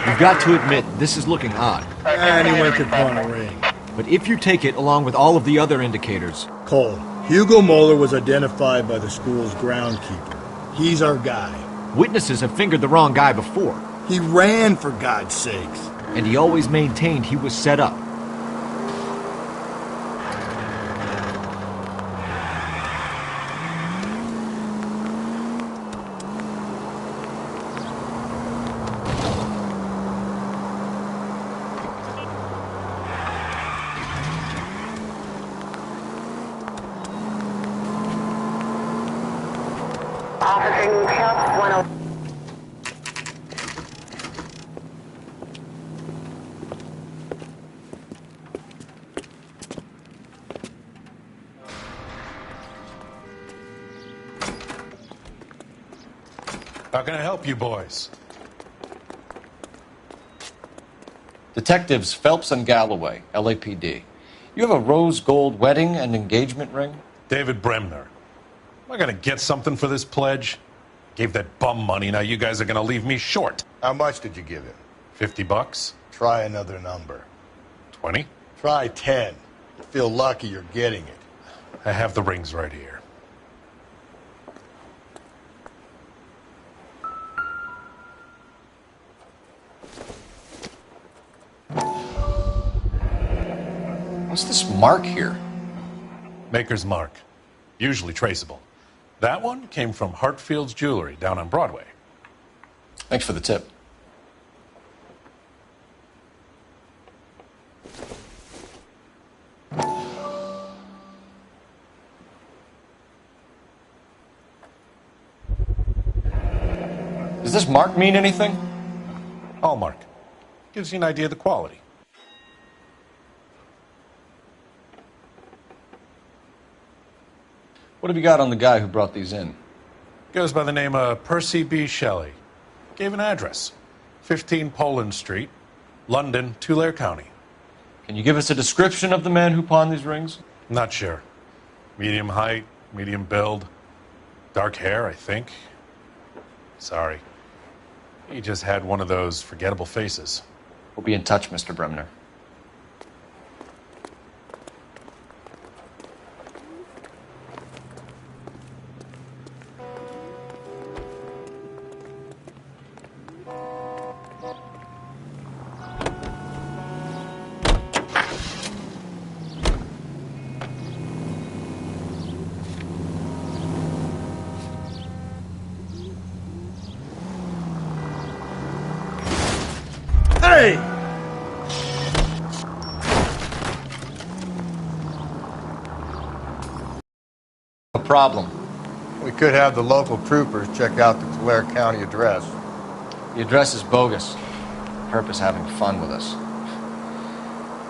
You've got to admit, this is looking odd. Anyone could pawn a ring. But if you take it along with all of the other indicators... Cole, Hugo Moeller was identified by the school's groundkeeper. He's our guy. Witnesses have fingered the wrong guy before. He ran, for God's sakes. And he always maintained he was set up. How can I help you boys? Detectives Phelps and Galloway, LAPD. You have a rose gold wedding and engagement ring? David Bremner. Am I going to get something for this pledge? Gave that bum money, now you guys are going to leave me short. How much did you give him? $50? Try another number. 20? Try 10. You feel lucky you're getting it. I have the rings right here. What's this mark here? Maker's mark. Usually traceable. That one came from Hartfield's Jewelry down on Broadway. Thanks for the tip. Does this mark mean anything? Hallmark. Gives you an idea of the quality. What have you got on the guy who brought these in? Goes by the name of Percy B. Shelley. Gave an address. 15 Poland Street, London, Tulare County. Can you give us a description of the man who pawned these rings? Not sure. Medium height, medium build. Dark hair, I think. Sorry. He just had one of those forgettable faces. We'll be in touch, Mr. Bremner. Hey! A problem. We could have the local troopers check out the Tulare County address. The address is bogus. Herb is having fun with us.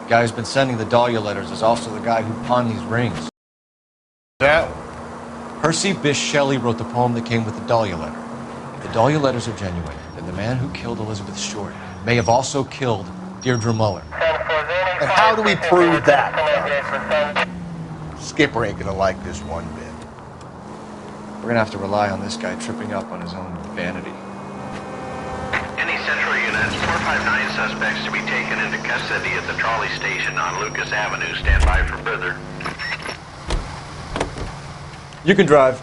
The guy who's been sending the Dahlia letters is also the guy who pawned these rings. That? Percy Bysshe Shelley wrote the poem that came with the Dahlia letter. If the Dahlia letters are genuine, then the man who killed Elizabeth Short may have also killed Deirdre Muller. And how do we prove that? Skipper ain't gonna like this one bit. We're gonna have to rely on this guy tripping up on his own vanity. Any Central units, 459 suspects to be taken into custody at the trolley station on Lucas Avenue. Stand by for further. You can drive.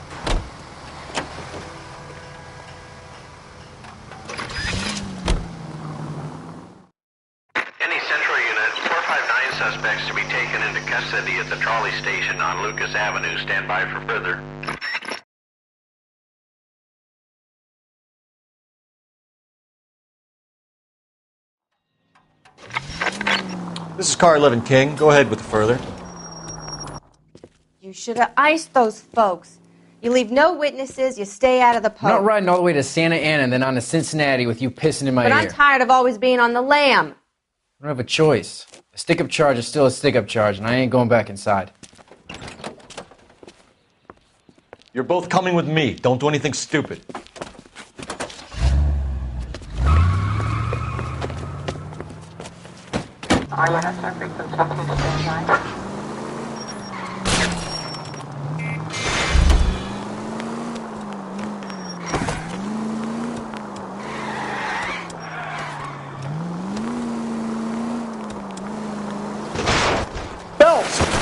Any Central unit, 459 suspects to be taken into custody at the trolley station on Lucas Avenue. Stand by for further. This is Car 11 King. Go ahead with the further. You should have iced those folks. You leave no witnesses, you stay out of the I'm post. not riding all the way to Santa Ana and then on to Cincinnati with you pissing in my But ear. I'm tired of always being on the lam. I don't have a choice. A stick-up charge is still a stick-up charge, and I ain't going back inside. You're both coming with me. Don't do anything stupid.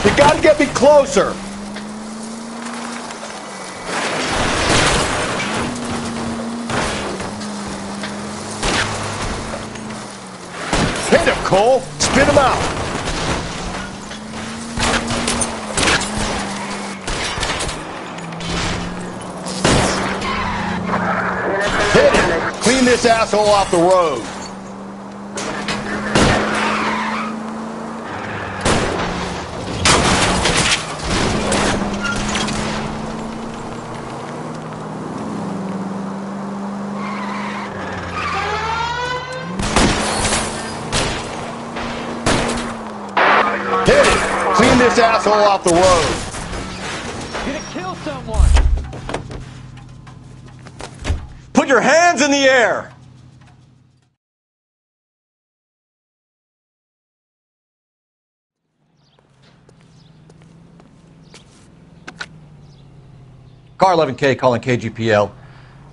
You gotta get me closer! Hit him, Cole! Spin him out! Hit him! Clean this asshole off the road! Hit it! Clean this asshole off the road! Gonna kill someone! Put your hands in the air! Car 11K calling KGPL.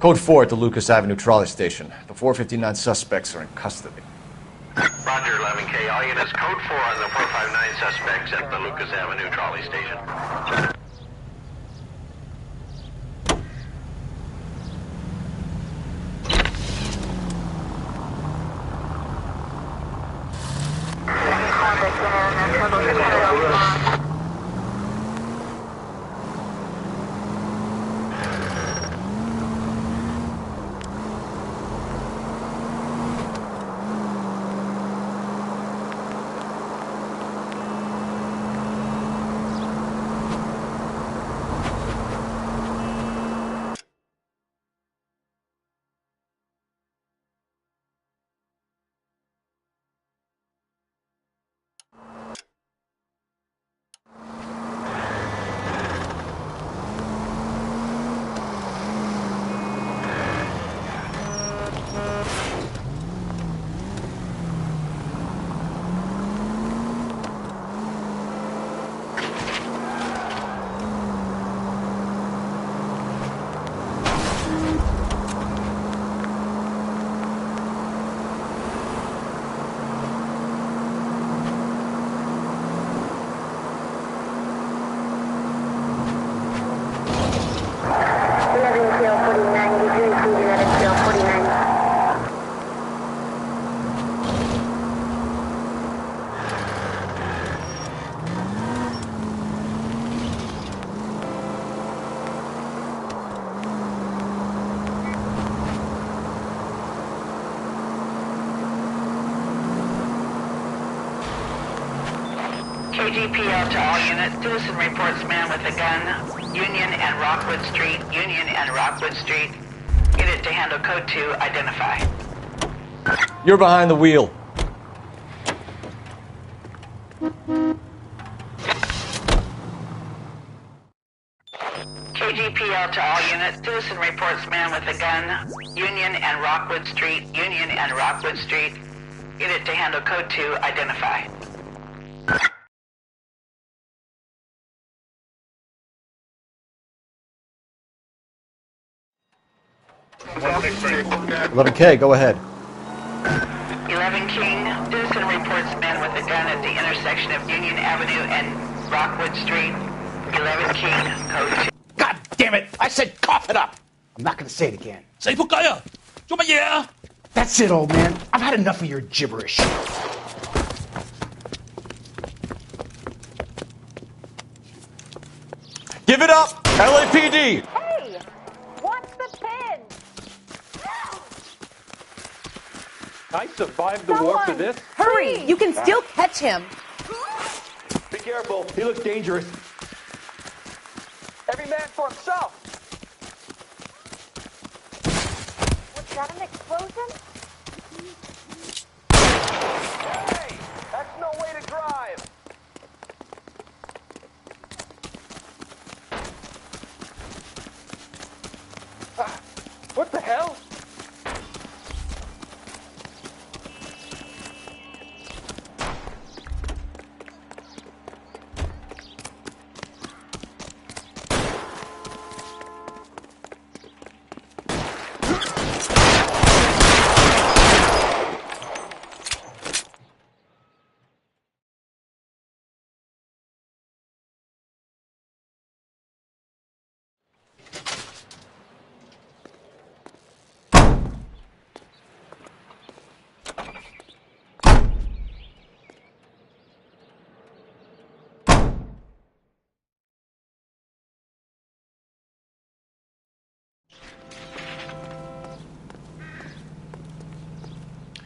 Code 4 at the Lucas Avenue trolley station. The 459 suspects are in custody. Roger, 11K. All units, code 4 on the 459 suspects at the Lucas Avenue trolley station. KGPL to all units. Citizen reports man with a gun. Union and Rockwood Street. Union and Rockwood Street. Unit to handle code 2. Identify. You're behind the wheel. KGPL to all units. Citizen reports man with a gun. Union and Rockwood Street. Union and Rockwood Street. Unit to handle code 2. Identify. $11K, go ahead. 11 King, citizen reports man with a gun at the intersection of Union Avenue and Rockwood Street. 11 King, code 2. God damn it! I said cough it up! I'm not gonna say it again. Say仆街啊！做乜嘢啊？ That's it, old man. I've had enough of your gibberish. Give it up! LAPD! Hey! What's the pin? I survived the war for this. Hurry! You can still catch him. Be careful. He looks dangerous. Every man for himself. Was that an explosion? Hey, that's no way to drive. What the hell?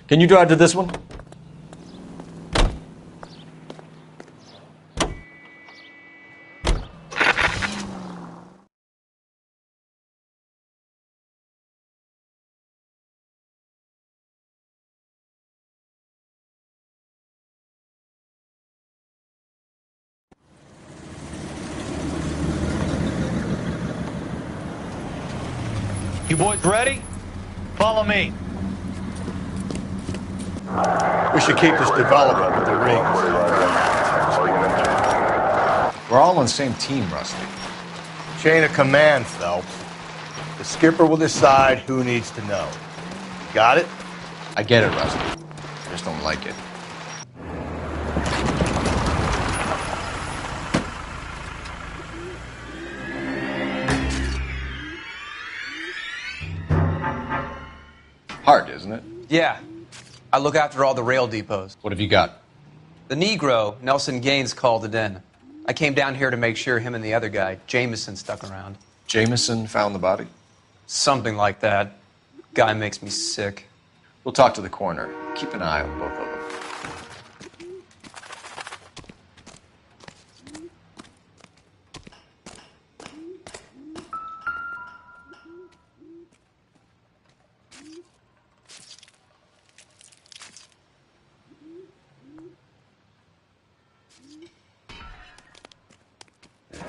Can you drive to this one? You boys ready? Follow me. We should keep this development with the rings. We're all on the same team, Rusty. Chain of command, Phelps. The skipper will decide who needs to know. Got it? I get it, Rusty. I just don't like it. Hard, isn't it? Yeah. I look after all the rail depots. What have you got? The Negro, Nelson Gaines, called it in. I came down here to make sure him and the other guy, Jameson, stuck around. Jameson found the body? Something like that. Guy makes me sick. We'll talk to the coroner. Keep an eye on both of them.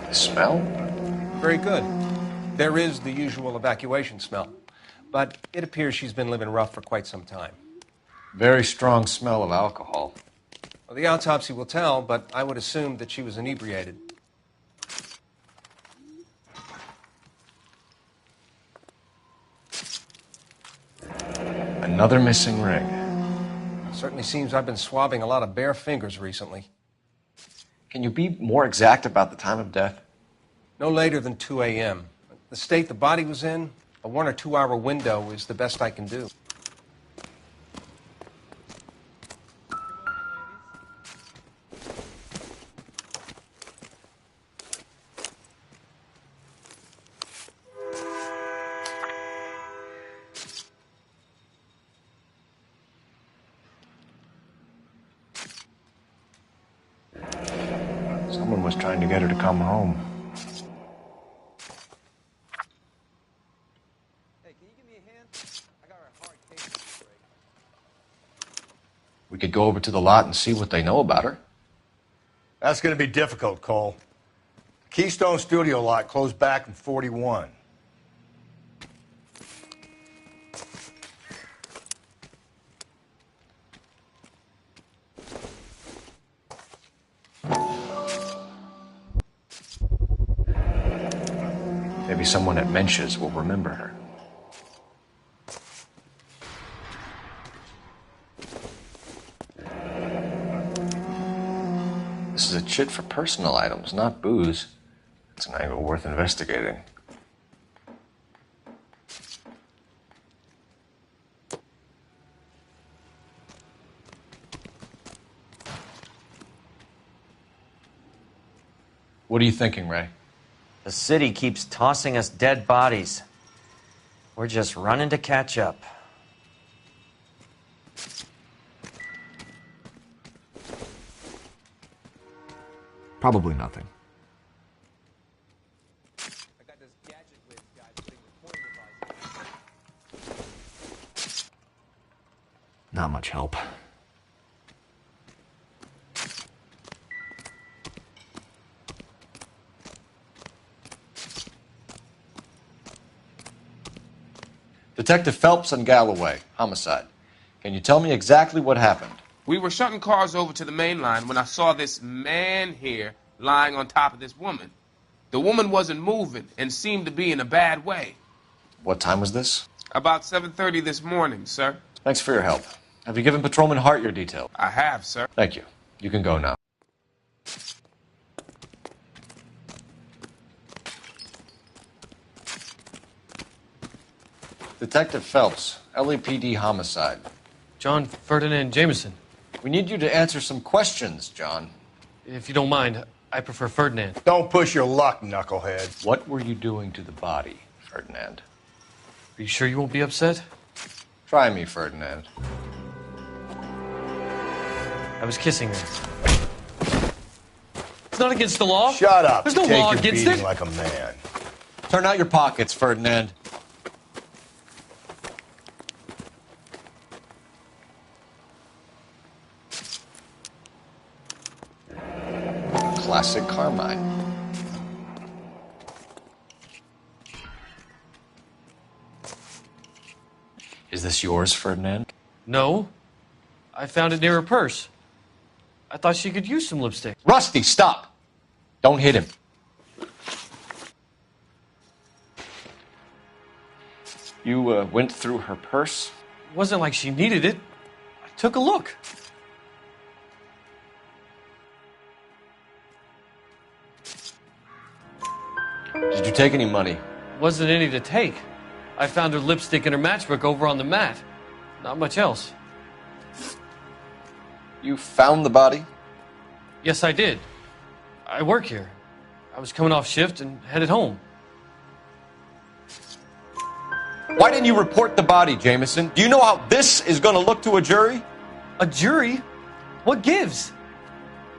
The smell? Very good. There is the usual evacuation smell, but it appears she's been living rough for quite some time. Very strong smell of alcohol. Well, the autopsy will tell, but I would assume that she was inebriated. Another missing ring. It certainly seems I've been swabbing a lot of bare fingers recently. Can you be more exact about the time of death? No later than 2 a.m. The state the body was in, a 1 or 2 hour window is the best I can do. Someone was trying to get her to come home. We could go over to the lot and see what they know about her. That's going to be difficult, Cole. The Keystone Studio lot closed back in 41. Maybe someone at Mensch's will remember her. This is a chit for personal items, not booze. It's an angle worth investigating. What are you thinking, Ray? The city keeps tossing us dead bodies. We're just running to catch up. Probably nothing. Not much help. Detective Phelps and Galloway, homicide. Can you tell me exactly what happened? We were shutting cars over to the main line when I saw this man here lying on top of this woman. The woman wasn't moving and seemed to be in a bad way. What time was this? About 7:30 this morning, sir. Thanks for your help. Have you given Patrolman Hart your details? I have, sir. Thank you. You can go now. Detective Phelps, LAPD homicide. John Ferdinand Jameson. We need you to answer some questions, John. If you don't mind, I prefer Ferdinand. Don't push your luck, knucklehead. What were you doing to the body, Ferdinand? Are you sure you won't be upset? Try me, Ferdinand. I was kissing her. It's not against the law. Shut up. There's no Take law your against beating it. like a man. Turn out your pockets, Ferdinand. Classic Carmine. Is this yours, Ferdinand? No. I found it near her purse. I thought she could use some lipstick. Rusty, stop! Don't hit him. You went through her purse? It wasn't like she needed it. I took a look. Did you take any money? Wasn't any to take. I found her lipstick and her matchbook over on the mat. Not much else. You found the body? Yes, I did. I work here. I was coming off shift and headed home. Why didn't you report the body, Jameson? Do you know how this is going to look to a jury? A jury? What gives?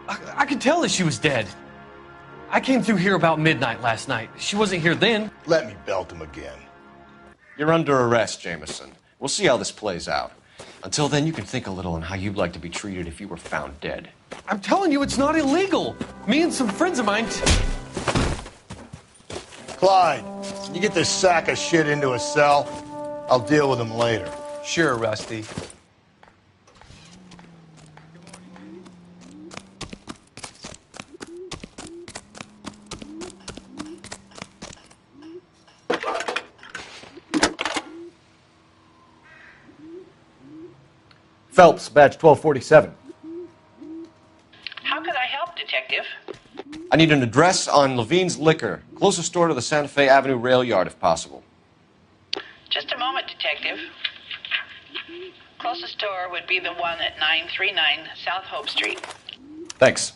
I could tell that she was dead. I came through here about midnight last night. She wasn't here then. Let me belt him again. You're under arrest, Jameson. We'll see how this plays out. Until then, you can think a little on how you'd like to be treated if you were found dead. I'm telling you, it's not illegal. Me and some friends of mine... Clyde, can you get this sack of shit into a cell? I'll deal with him later. Sure, Rusty. Phelps, badge 1247. How could I help, Detective? I need an address on Levine's Liquor. Closest store to the Santa Fe Avenue rail yard, if possible. Just a moment, Detective. Closest store would be the one at 939 South Hope Street. Thanks.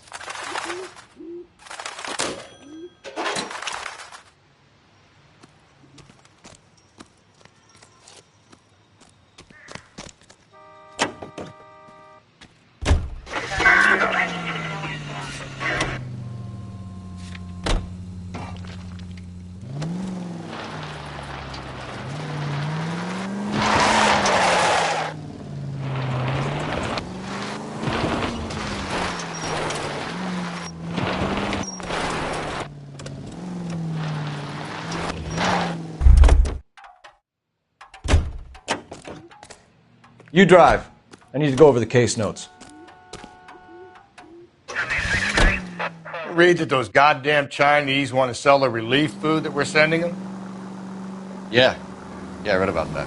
You drive. I need to go over the case notes. Read that those goddamn Chinese want to sell the relief food that we're sending them? Yeah, I read about that.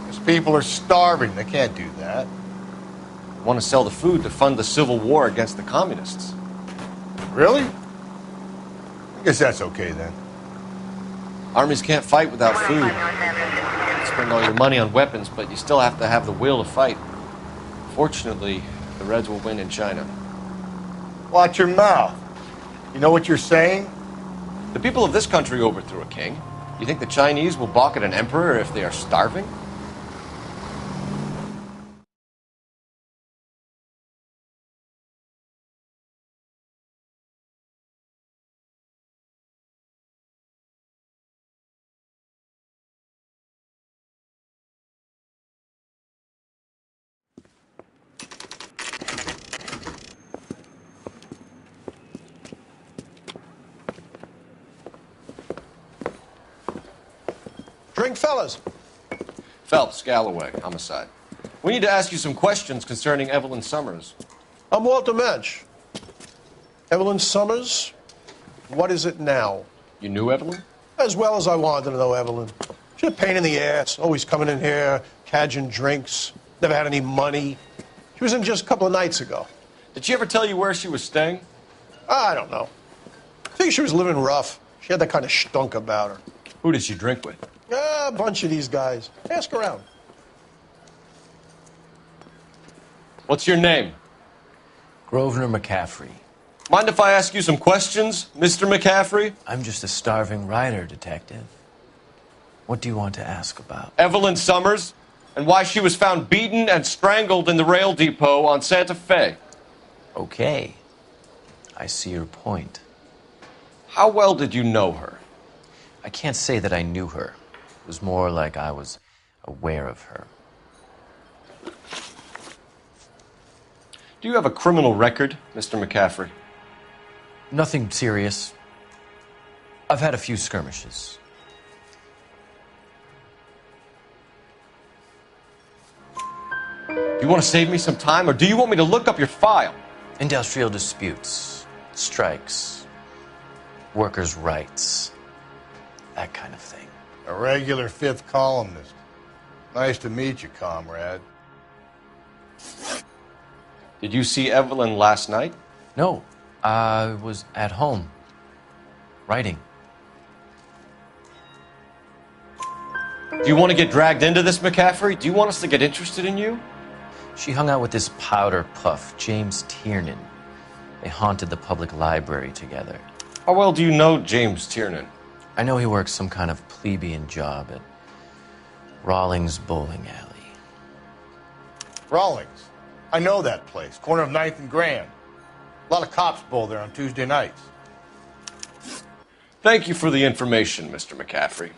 Those people are starving. They can't do that. They want to sell the food to fund the civil war against the communists. Really? I guess that's okay then. Armies can't fight without food. Spend all your money on weapons, but you still have to have the will to fight. Fortunately, the Reds will win in China. Watch your mouth. You know what you're saying? The people of this country overthrew a king. You think the Chinese will balk at an emperor if they are starving? Drink, fellas. Phelps, Galloway, homicide. We need to ask you some questions concerning Evelyn Summers. I'm Walter Mensch. Evelyn Summers, what is it now? You knew Evelyn? As well as I wanted to know Evelyn. She's a pain in the ass, always coming in here, cadging drinks, never had any money. She was in just a couple of nights ago. Did she ever tell you where she was staying? I don't know. I think she was living rough. She had that kind of stunk about her. Who did she drink with? A bunch of these guys. Ask around. What's your name? Grosvenor McCaffrey. Mind if I ask you some questions, Mr. McCaffrey? I'm just a starving writer, Detective. What do you want to ask about? Evelyn Summers? and why she was found beaten and strangled in the rail depot on Santa Fe. Okay. I see your point. How well did you know her? I can't say that I knew her. It was more like I was aware of her. Do you have a criminal record, Mr. McCaffrey? Nothing serious. I've had a few skirmishes. Do you want to save me some time, or do you want me to look up your file? Industrial disputes, strikes, workers' rights, that kind of thing. A regular fifth columnist. Nice to meet you, comrade. Did you see Evelyn last night? No, I was at home, writing. Do you want to get dragged into this, McCaffrey? Do you want us to get interested in you? She hung out with this powder puff, James Tiernan. They haunted the public library together. How well do you know James Tiernan? I know he works some kind of plebeian job at Rawlings Bowling Alley. Rawlings. I know that place. Corner of 9th and Grand. A lot of cops bowl there on Tuesday nights. Thank you for the information, Mr. McCaffrey.